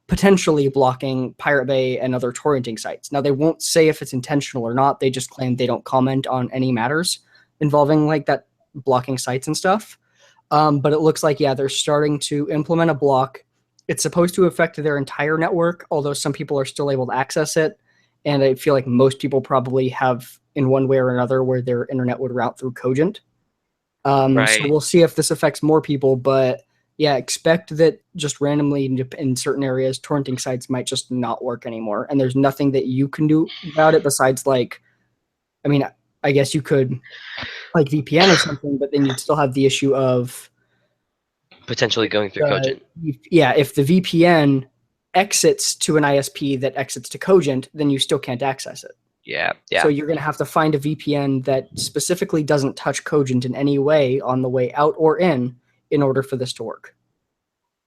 potentially blocking Pirate Bay and other torrenting sites. Now, they won't say if it's intentional or not. They just claim they don't comment on any matters involving like that blocking sites and stuff. But it looks like, yeah, they're starting to implement a block. It's supposed to affect their entire network, although some people are still able to access it. And I feel like most people probably have, in one way or another, where their internet would route through Cogent. So Right. we'll see if this affects more people, but yeah, expect that just randomly in certain areas, torrenting sites might just not work anymore, and there's nothing that you can do about it besides like, I mean, I guess you could like VPN or something, but then you'd still have the issue of Potentially going through the Cogent. yeah, if the VPN exits to an ISP that exits to Cogent, then you still can't access it. Yeah. So Yeah. you're going to have to find a VPN that specifically doesn't touch Cogent in any way on the way out or in order for this to work.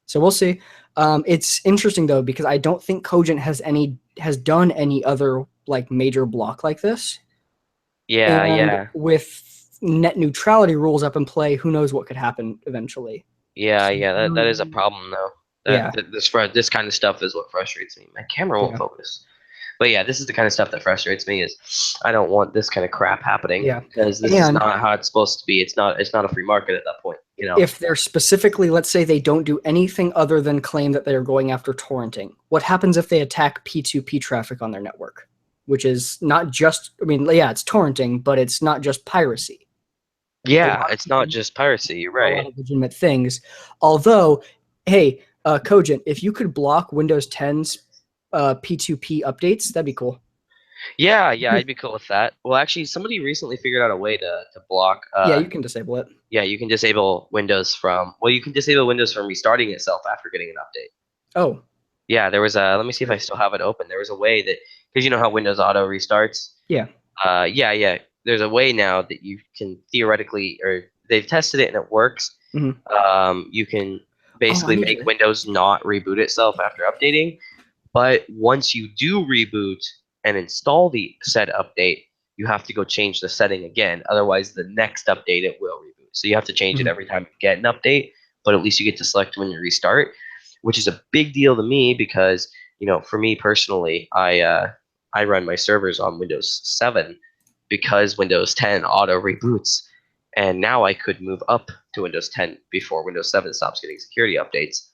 So we'll see. It's interesting though because I don't think Cogent has done any other like major block like this. Yeah. And Yeah. with net neutrality rules up in play, who knows what could happen eventually. Yeah. So Yeah. I don't That is a know. problem though. Yeah, This kind of stuff is what frustrates me. My camera won't yeah, focus. But yeah, this is the kind of stuff that frustrates me. Is I don't want this kind of crap happening yeah. because this is And not how it's supposed to be. It's not a free market at that point. if they're specifically, let's say they don't do anything other than claim that they're going after torrenting, what happens if they attack P2P traffic on their network? Which is not just, I mean, yeah, it's torrenting, but it's not just piracy. A Yeah, lot it's of not people just piracy. You're do a lot right. of legitimate things. Although, hey, Cogent, if you could block Windows 10's P2P updates, that'd be cool. Yeah, yeah, I'd be cool with that. Well, actually, somebody recently figured out a way to block. Yeah, you can disable it. Yeah, you can disable Windows from. Well, you can disable Windows from restarting itself after getting an update. Oh, Yeah, there was a. Let me see if I great. still have it open. There was a way that because you know how Windows Auto restarts. Yeah. Yeah, yeah. There's a way now that you can theoretically, or they've tested it and it works. Mm-hmm. You can Oh, I basically need make to. Windows not reboot itself after updating. But once you do reboot and install the said update, you have to go change the setting again. Otherwise, the next update it will reboot. So you have to change it Mhm. every time you get an update. But at least you get to select when you restart, which is a big deal to me because for me personally, I run my servers on Windows 7 because Windows 10 auto reboots, and now I could move up to Windows 10 before Windows 7 stops getting security updates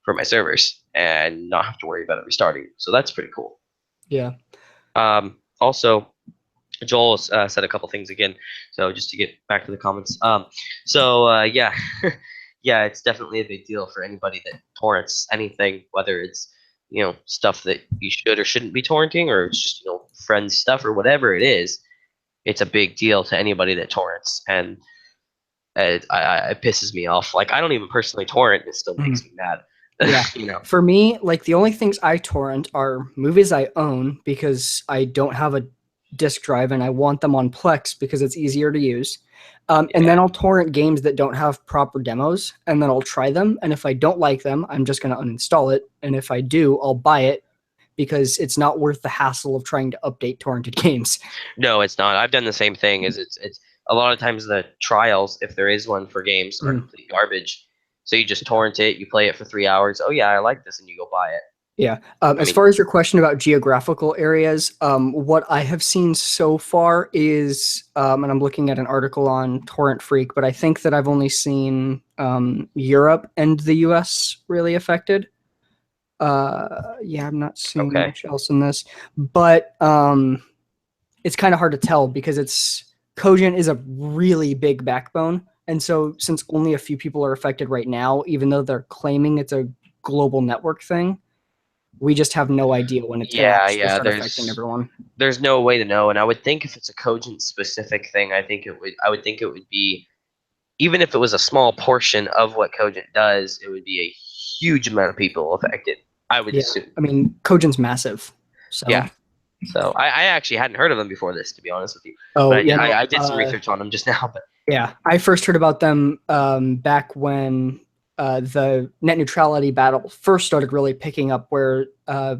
for my servers and not have to worry about it restarting. So that's pretty cool. Yeah. Also, Joel said a couple things again. So just to get back to the comments. Yeah, yeah, it's definitely a big deal for anybody that torrents anything, whether it's stuff that you should or shouldn't be torrenting, or it's just friends stuff or whatever it is. It's a big deal to anybody that torrents, and it pisses me off. Like I don't even personally torrent, and it still Mhm. makes me mad. Yeah. For me, like the only things I torrent are movies I own because I don't have a disk drive and I want them on Plex because it's easier to use. And then Yeah. I'll torrent games that don't have proper demos and then I'll try them. And if I don't like them, I'm just going to uninstall it. And if I do, I'll buy it because it's not worth the hassle of trying to update torrented games. No, it's not. I've done the same thing. Is it's a lot of times the trials, if there is one for games, are Mhm. complete garbage. So you just torrent it, you play it for 3 hours. Oh yeah, I like this, and you go buy it. Yeah. I As mean, far as your question about geographical areas, what I have seen so far is, and I'm looking at an article on Torrent Freak, but I think that I've only seen Europe and the US really affected. Yeah, I'm not seeing okay. much else in this, but it's kind of hard to tell because Cogent is a really big backbone. And so, since only a few people are affected right now, even though they're claiming it's a global network thing, we just have no idea when it's going to Yeah, actually yeah. start affecting everyone. There's no way to know, and I would think if it's a Cogent specific thing, I would think it would be even if it was a small portion of what Cogent does, it would be a huge amount of people affected. I would Yeah, assume. I mean, Cogent's massive. So, Yeah. So I actually hadn't heard of them before this, to be honest with you. But oh yeah, no, I did some research on them just now. But yeah, I first heard about them back when the net neutrality battle first started really picking up. Where I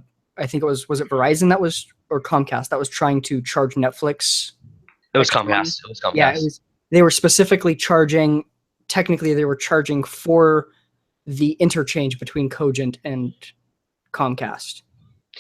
think was it Verizon that was or Comcast that was trying to charge Netflix it was extra money. Comcast. It was Yeah, it Comcast. was. They were specifically charging. Technically, they were charging for the interchange between Cogent and Comcast.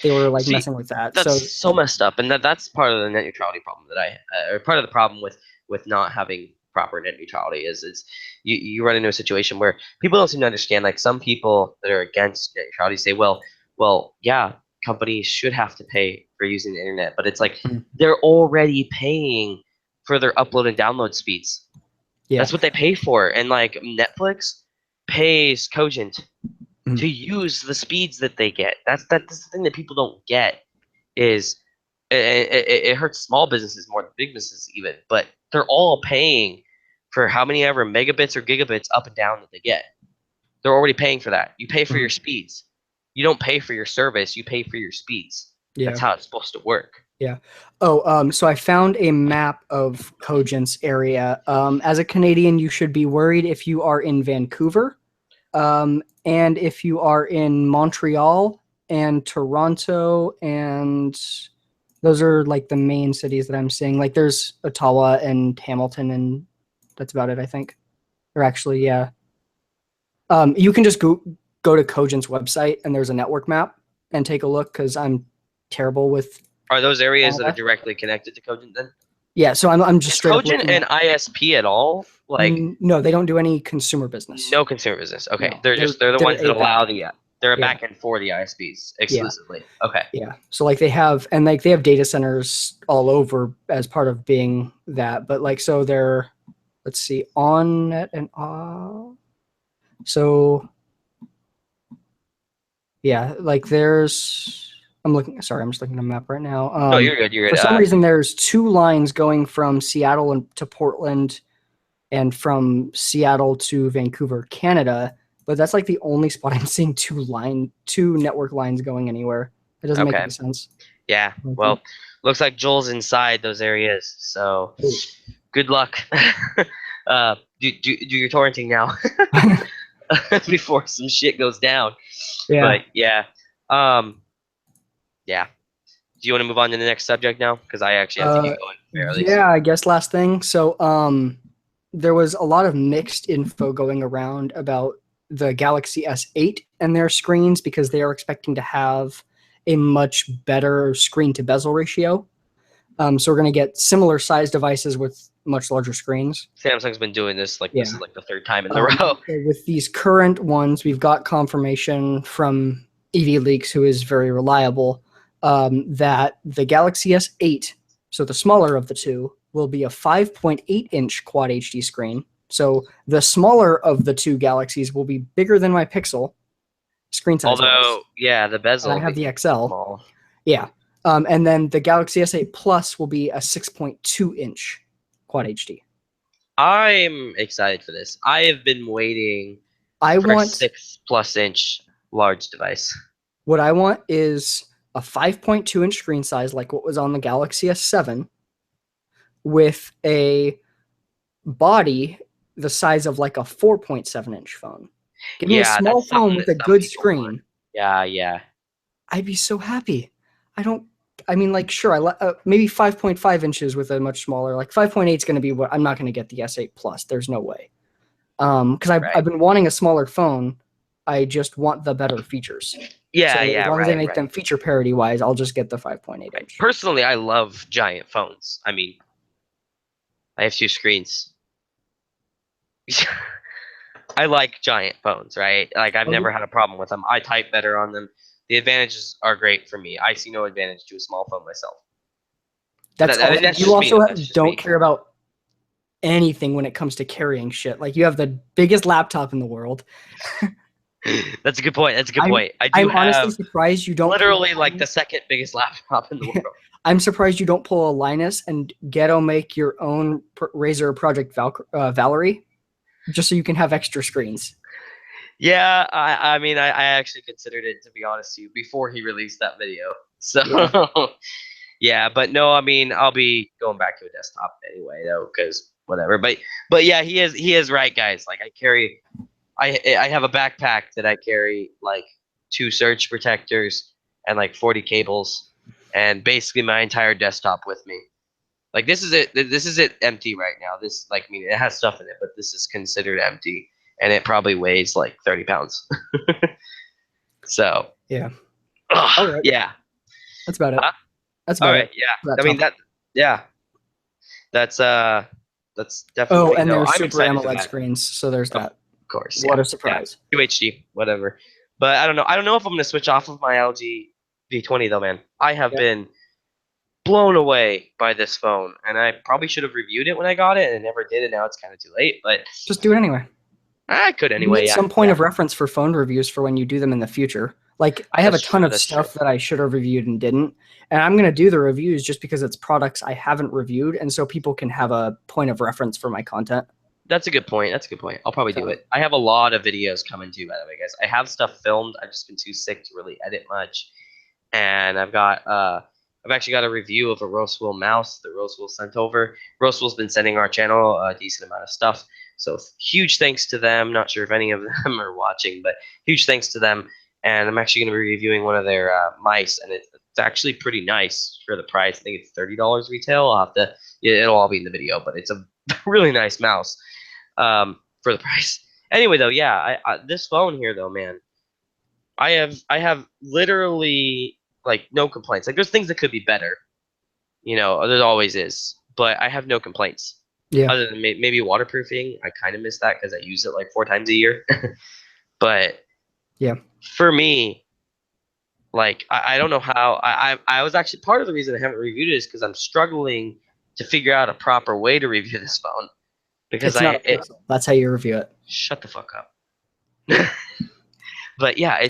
They were like See, messing with that. that's So so messed up, and that's part of the net neutrality problem that or part of the problem with not having proper net neutrality is you run into a situation where people don't seem to understand. Like some people that are against net neutrality say, well, yeah, companies should have to pay for using the internet, but it's like they're already paying for their upload and download speeds. Yeah. That's what they pay for. And like Netflix pays Cogent Mhm. to use the speeds that they get. That's the thing that people don't get is it hurts small businesses more than big businesses even, but they're all paying for how many ever megabits or gigabits up and down that they get. They're already paying for that. You pay for your Mhm. speeds. You don't pay for your service, you pay for your speeds. Yeah. That's how it's supposed to work. Yeah. Oh, so I found a map of Cogent's area. As a Canadian, you should be worried if you are in Vancouver, and if you are in Montreal and Toronto, and those are like the main cities that I'm seeing. Like there's Ottawa and Hamilton, and that's about it, I think. Or actually, yeah. You can just go to Cogent's website, and there's a network map, and take a look because I'm terrible with Are those areas that are Canada. directly connected to Cogent then? Yeah, so I'm just Is straight up Cogent looking an at. ISP at all? Like No, they don't do any consumer business. no consumer business. Okay, No, they're the they're ones that a allow backend. they're a Yeah, back end for the ISPs yeah, exclusively. Okay. yeah. So like they have and like they have data centers all over as part of being that, but like so they're let's see on net and so yeah, like there's I'm looking sorry, I'm just looking at a map right now. No, you're good. You're For good. some reason there's two lines going from Seattle to Portland and from Seattle to Vancouver, Canada. But that's like the only spot I'm seeing two network lines going anywhere. It doesn't make Okay. any sense. Yeah. Well, looks like Joel's inside those areas. So good luck. Do your torrenting now before some shit goes down. Yeah. But yeah. Um. Yeah. Do you want to move on to the next subject now? Because I actually have to get going fairly Yeah, soon. I guess last thing. So, there was a lot of mixed info going around about the Galaxy S8 and their screens because they are expecting to have a much better screen to bezel ratio. So we're going to get similar size devices with much larger screens. Samsung's been doing this like this Yeah. is like the third time in the row. So with these current ones, we've got confirmation from EV Leaks, who is very reliable, that the Galaxy S8, so the smaller of the two, will be a 5.8-inch Quad HD screen. So the smaller of the two Galaxies will be bigger than my Pixel, screen size wise, Although, yeah, the and I bezel have the being XL. small. Yeah, and then the Galaxy S8 Plus will be a 6.2-inch Quad HD. I'm excited for this. I have been waiting I for a want 6+ inch large device. What I want is a 5.2-inch screen size like what was on the Galaxy S7 with a body the size of like a 4.7-inch phone. Give me a Yeah, small that's phone something with that a some good people want. screen. Yeah, yeah. I'd be so happy. I mean, like, sure, maybe 5.5 inches with a much smaller, like 5.8 is going to be what I'm not going to get the S8 Plus. There's no way. Because I've Right. been wanting a smaller phone. I just want the better features. Yeah, So as yeah, long as they right, make right, them feature parity wise, I'll just get the 5.8 right. inch. Personally, I love giant phones. I mean, I have two screens. I like giant phones, right? Like I've Oh, never yeah. had a problem with them. I type better on them. The advantages are great for me. I see no advantage to a small phone myself. But That's I mean, also that's you just me, also though. That's just don't me. care about anything when it comes to carrying shit. Like you have the biggest laptop in the world. That's a good point. That's a good I'm point. I do I'm honestly have surprised you don't pull literally a like the Linus. second biggest laptop in the world. I'm surprised you don't pull a Linus and ghetto make your own Razer Project Valerie just so you can have extra screens. Yeah, I mean, I actually considered it, to be honest to you, before he released that video. So, Yeah. yeah, but no, I mean, I'll be going back to a desktop anyway, though, because whatever. But yeah, he is right, guys. Like, I have a backpack that I carry like two surge protectors and like 40 cables, and basically my entire desktop with me. Like, this is it. This is it empty right now. This, like, I mean, it has stuff in it, but this is considered empty, and it probably weighs like 30 pounds. So, Yeah. All right. yeah. That's about it. Huh? That's All about right. it Yeah. for that I mean topic. that. Yeah. That's Oh, definitely and no. there's I'm Super excited for AMOLED that. screens, so there's Of that. course. What Yeah. a Yeah. surprise. UHD. Whatever. But I don't know. I don't know if I'm gonna switch off of my LG V20 though, man. I have Yeah. been blown away by this phone, and I probably should have reviewed it when I got it, and I never did, and now it's kind of too late. But Just do it anyway. I could You anyway. need Yeah, some point yeah. of reference for phone reviews for when you do them in the future. Like I have a That's ton true. of That's stuff true. that I should have reviewed and didn't. And I'm going to do the reviews just because it's products I haven't reviewed. And so people can have a point of reference for my content. That's a good point. That's a good point. I'll probably do So it. I have a lot of videos coming too, by the way, guys. I have stuff filmed. I've just been too sick to really edit much. And I've actually got a review of a Rosewool mouse that Rosewool sent over. Rosewool's been sending our channel a decent amount of stuff. So huge thanks to them. Not sure if any of them are watching, but huge thanks to them. And I'm actually going to be reviewing one of their mice, and it's actually pretty nice for the price. I think it's $30 retail. I'll have to. It'll all be in the video, but it's a really nice mouse for the price. Anyway, though, yeah, this phone here, though, man, I have literally like no complaints. Like there's things that could be better, there always is, but I have no complaints. yeah, Other than maybe waterproofing, I kind of miss that because I use it like 4 times a year. But yeah. for me, like I don't know how I was actually part of the reason I haven't reviewed it is because I'm struggling to figure out a proper way to review this phone because It's not a pixel. That's how you review it. shut the fuck up. But yeah,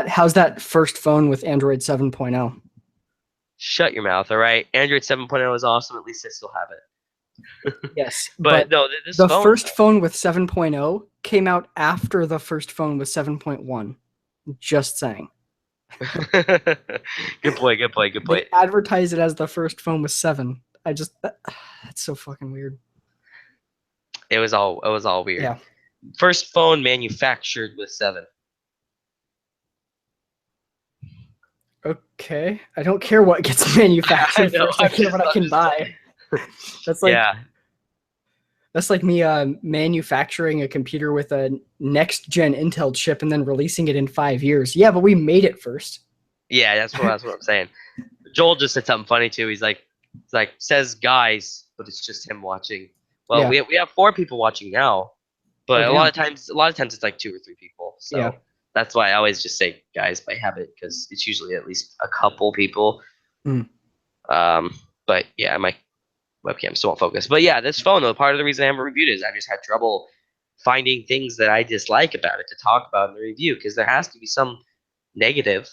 How's that first phone with Android 7.0? shut your mouth, all right? Android 7.0 is awesome. At least I still have it. Yes, But but no, this the phone. first phone with 7.0 came out after the first phone with 7.1. Just saying. Good point. Good point. Good They point. advertise it as the first phone with 7. That's so fucking weird. It was all weird. Yeah. First phone manufactured with 7. Okay. I don't care what gets manufactured I know. first. I care what I can buy. That's like Yeah. That's like me manufacturing a computer with a next gen Intel chip and then releasing it in 5 years. Yeah, but we made it first. Yeah, that's what I'm saying. Joel just said something funny too. He's like says guys, but it's just him watching. Well, Yeah. we have 4 people watching now, but Oh, a lot damn. of times it's like 2 or 3 people. So Yeah. that's why I always just say guys by habit because it's usually at least a couple people. Mm. But yeah, my webcam still won't focus. But yeah, this phone though, part of the reason I haven't reviewed it is I've just had trouble finding things that I dislike about it to talk about in the review because there has to be some negative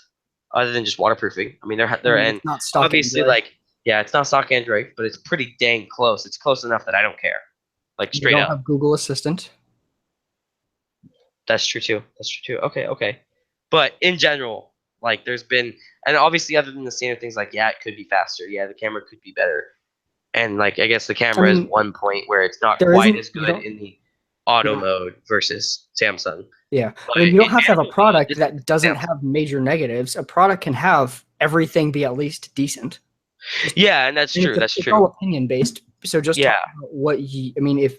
other than just waterproofing. I mean, and It's not stock obviously Android. yeah, it's not stock Android, but it's pretty dang close. It's close enough that I don't care, like They straight don't up. have Google Assistant. That's true too. That's true too. Okay, okay. But in general, like there's been, and obviously other than the standard things like yeah, it could be faster. Yeah, the camera could be better. And like I guess the I camera is mean, one point where it's not there quite isn't as you good don't in the auto yeah. mode versus Samsung. Yeah. But I mean, you don't in have to have a general, product this that doesn't Samsung. have major negatives. A product can have everything be at least decent. Yeah, and that's And true. That's it's all true. opinion based. So just talk Yeah. about I mean, if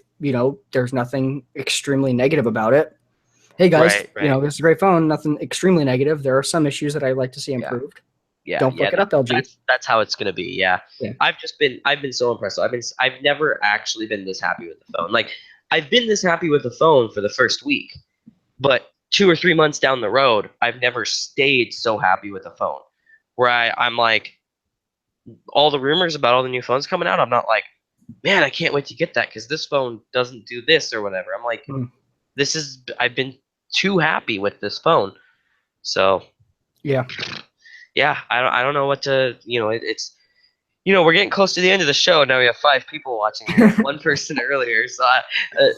there's nothing extremely negative about it. Hey guys, Right. Right. this is a great phone. Nothing extremely negative. There are some issues that I'd like to see Yeah. improved. Yeah. Don't Yeah. fuck it up, LG. That's how it's gonna be. Yeah. Yeah. I've been so impressed. I've never actually been this happy with the phone. Like I've been this happy with the phone for the first week, but 2 or 3 months down the road, I've never stayed so happy with the phone. Where I'm like, all the rumors about all the new phones coming out, I'm not like, man, I can't wait to get that because this phone doesn't do this or whatever. I'm like, Mm. I've been too happy with this phone. So Yeah. yeah, I don't know what to, it's, we're getting close to the end of the show. Now we have 5 people watching. We had one person earlier, so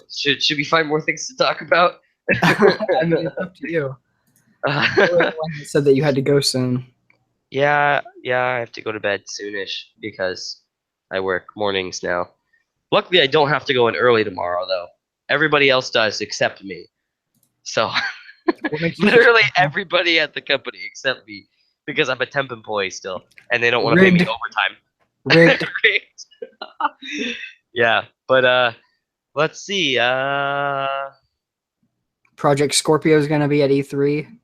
should we find more things to talk about? I mean, it's up to you. You were the one that said that you had to go soon. Yeah, I have to go to bed soonish because I work mornings now. Luckily, I don't have to go in early tomorrow, though. Everybody else does except me. So What makes you literally everybody at the company except me because I'm a temp employee still, and they don't want to pay me Rigged. overtime. Rigged. Yeah, but let's see. Project Scorpio is going to be at E3.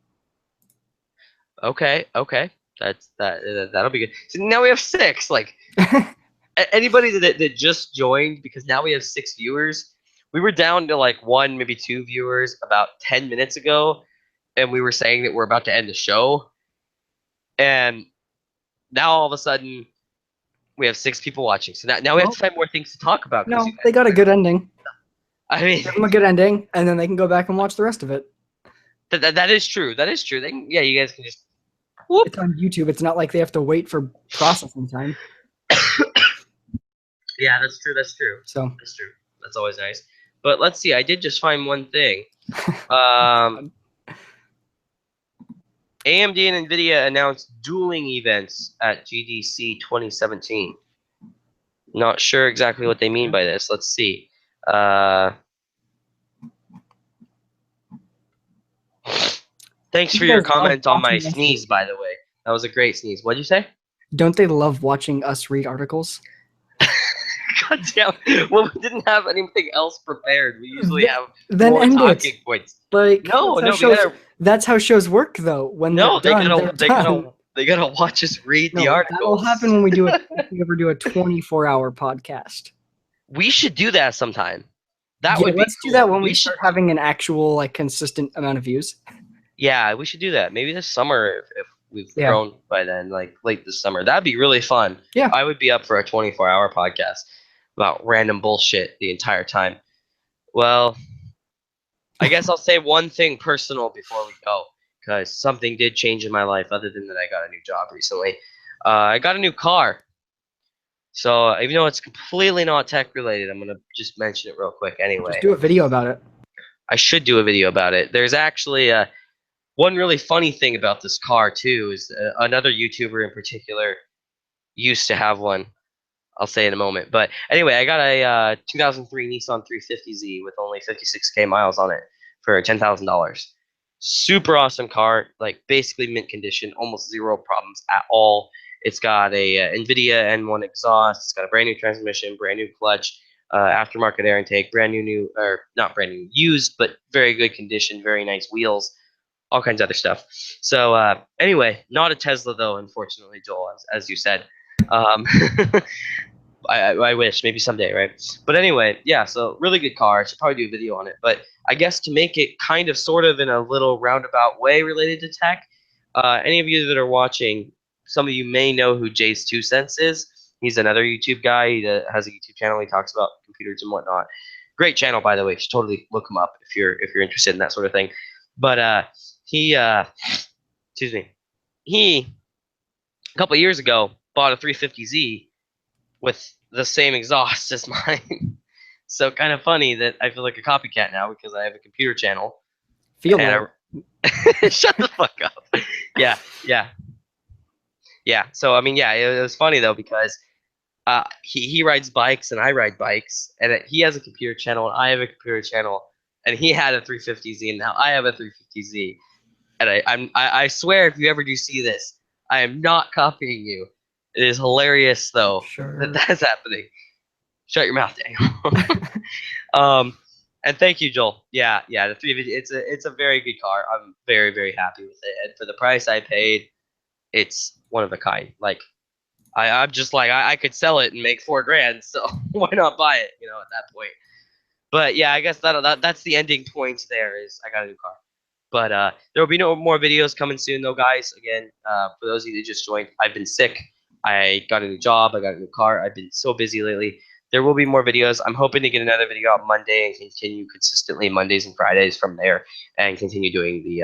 Okay. That'll be good. So now we have 6. Like anybody that just joined, because now we have 6 viewers. We were down to like 1, maybe 2 viewers about 10 minutes ago, and we were saying that we're about to end the show. And now all of a sudden, We have 6 people watching. So now we have Well, to find more things to talk about because no, you guys. they got a good ending. I mean, Give them a good ending, and then they can go back and watch the rest of it. that is true. That is true. Yeah, you guys can just whoop. It's on YouTube. It's not like they have to wait for processing time. Yeah, that's true. That's true. So That's true. That's always nice. But let's see. I did just find one thing. AMD and Nvidia announced dueling events at GDC 2017. Not sure exactly what they mean by this. Let's see. Thanks for you your guys love comment on my watching us sneeze, read. by the way. That was a great sneeze. What'd you say? Don't they love watching us read articles? God damn. Well, we didn't have anything else prepared. We usually have Then more end talking it. points. Like No, no, that's how shows work, though. When they're no, done, they're done. they gotta watch us read the No, that'll happen articles. when we ever do a 24-hour podcast. We should do that sometime. That Yeah, would be let's do that cool. when we start having an actual like consistent amount of views. Yeah, we should do that. Maybe this summer if we've Yeah. grown by then, like late this summer. That'd be really fun. Yeah. I would be up for a 24-hour podcast about random bullshit the entire time. Well, I guess I'll say one thing personal before we go, because something did change in my life other than that I got a new job recently. I got a new car. So even though it's completely not tech related, I'm gonna just mention it real quick anyway. Just do a video about it. I should do a video about it. There's actually one really funny thing about this car too is another YouTuber in particular used to have one. I'll say in a moment. But anyway, I got a 2003 Nissan 350Z with only 56K miles on it for $10,000. Super awesome car, like basically mint condition, almost zero problems at all. It's got a NVIDIA N1 exhaust. It's got a brand new transmission, brand new clutch, aftermarket air intake, brand new, or not brand new, used, but very good condition, very nice wheels, all kinds of other stuff. So anyway, not a Tesla though, unfortunately, Joel, as you said. Um, I wish maybe someday, right? But anyway, yeah. So really good car. I should probably do a video on it. But I guess to make it kind of, sort of, in a little roundabout way related to tech, any of you that are watching, some of you may know who Jay's 2 Cents is. He's another YouTube guy. He has a YouTube channel. He talks about computers and whatnot. Great channel, by the way. You should totally look him up if you're interested in that sort of thing. But he, excuse me, he a couple of years ago bought a 350Z with the same exhaust as mine. So kind of funny that I feel like a copycat now because I have a computer channel. Feel And shut the fuck up. Yeah, yeah, yeah. So I mean, yeah, it was funny though because he rides bikes and I ride bikes, and he has a computer channel and I have a computer channel, and he had a 350Z and now I have a 350Z, and I swear if you ever do see this, I am not copying you. It is hilarious though Sure. that's happening. Shut your mouth, Daniel. And thank you, Joel. Yeah, the 350. It's a very good car. I'm very very happy with it, and for the price I paid, it's one of a kind. Like I'm just like I could sell it and make $4,000, so why not buy it? At that point. But yeah, I guess that's the ending point. There is I got a new car. But there will be no more videos coming soon, though, guys. Again, for those of you that just joined, I've been sick. I got a new job. I got a new car. I've been so busy lately. There will be more videos. I'm hoping to get another video out Monday and continue consistently Mondays and Fridays from there, and continue doing the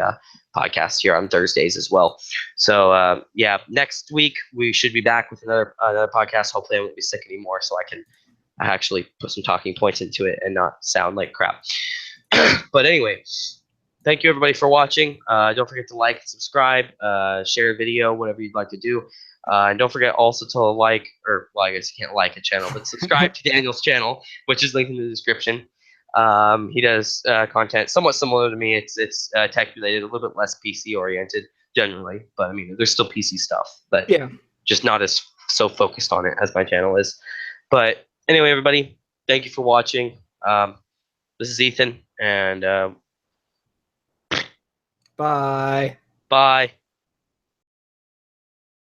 podcast here on Thursdays as well. So yeah, next week we should be back with another podcast. Hopefully, I won't be sick anymore, so I can actually put some talking points into it and not sound like crap. But anyway, thank you everybody for watching. Don't forget to like, subscribe, share a video, whatever you'd like to do. And don't forget also to like, or well, I guess you can't like a channel, but subscribe to Daniel's channel, which is linked in the description. He does content somewhat similar to me. It's tech related, a little bit less PC oriented generally, but I mean there's still PC stuff, but Yeah. just not as so focused on it as my channel is. But anyway, everybody, thank you for watching. This is Ethan, and Bye. bye.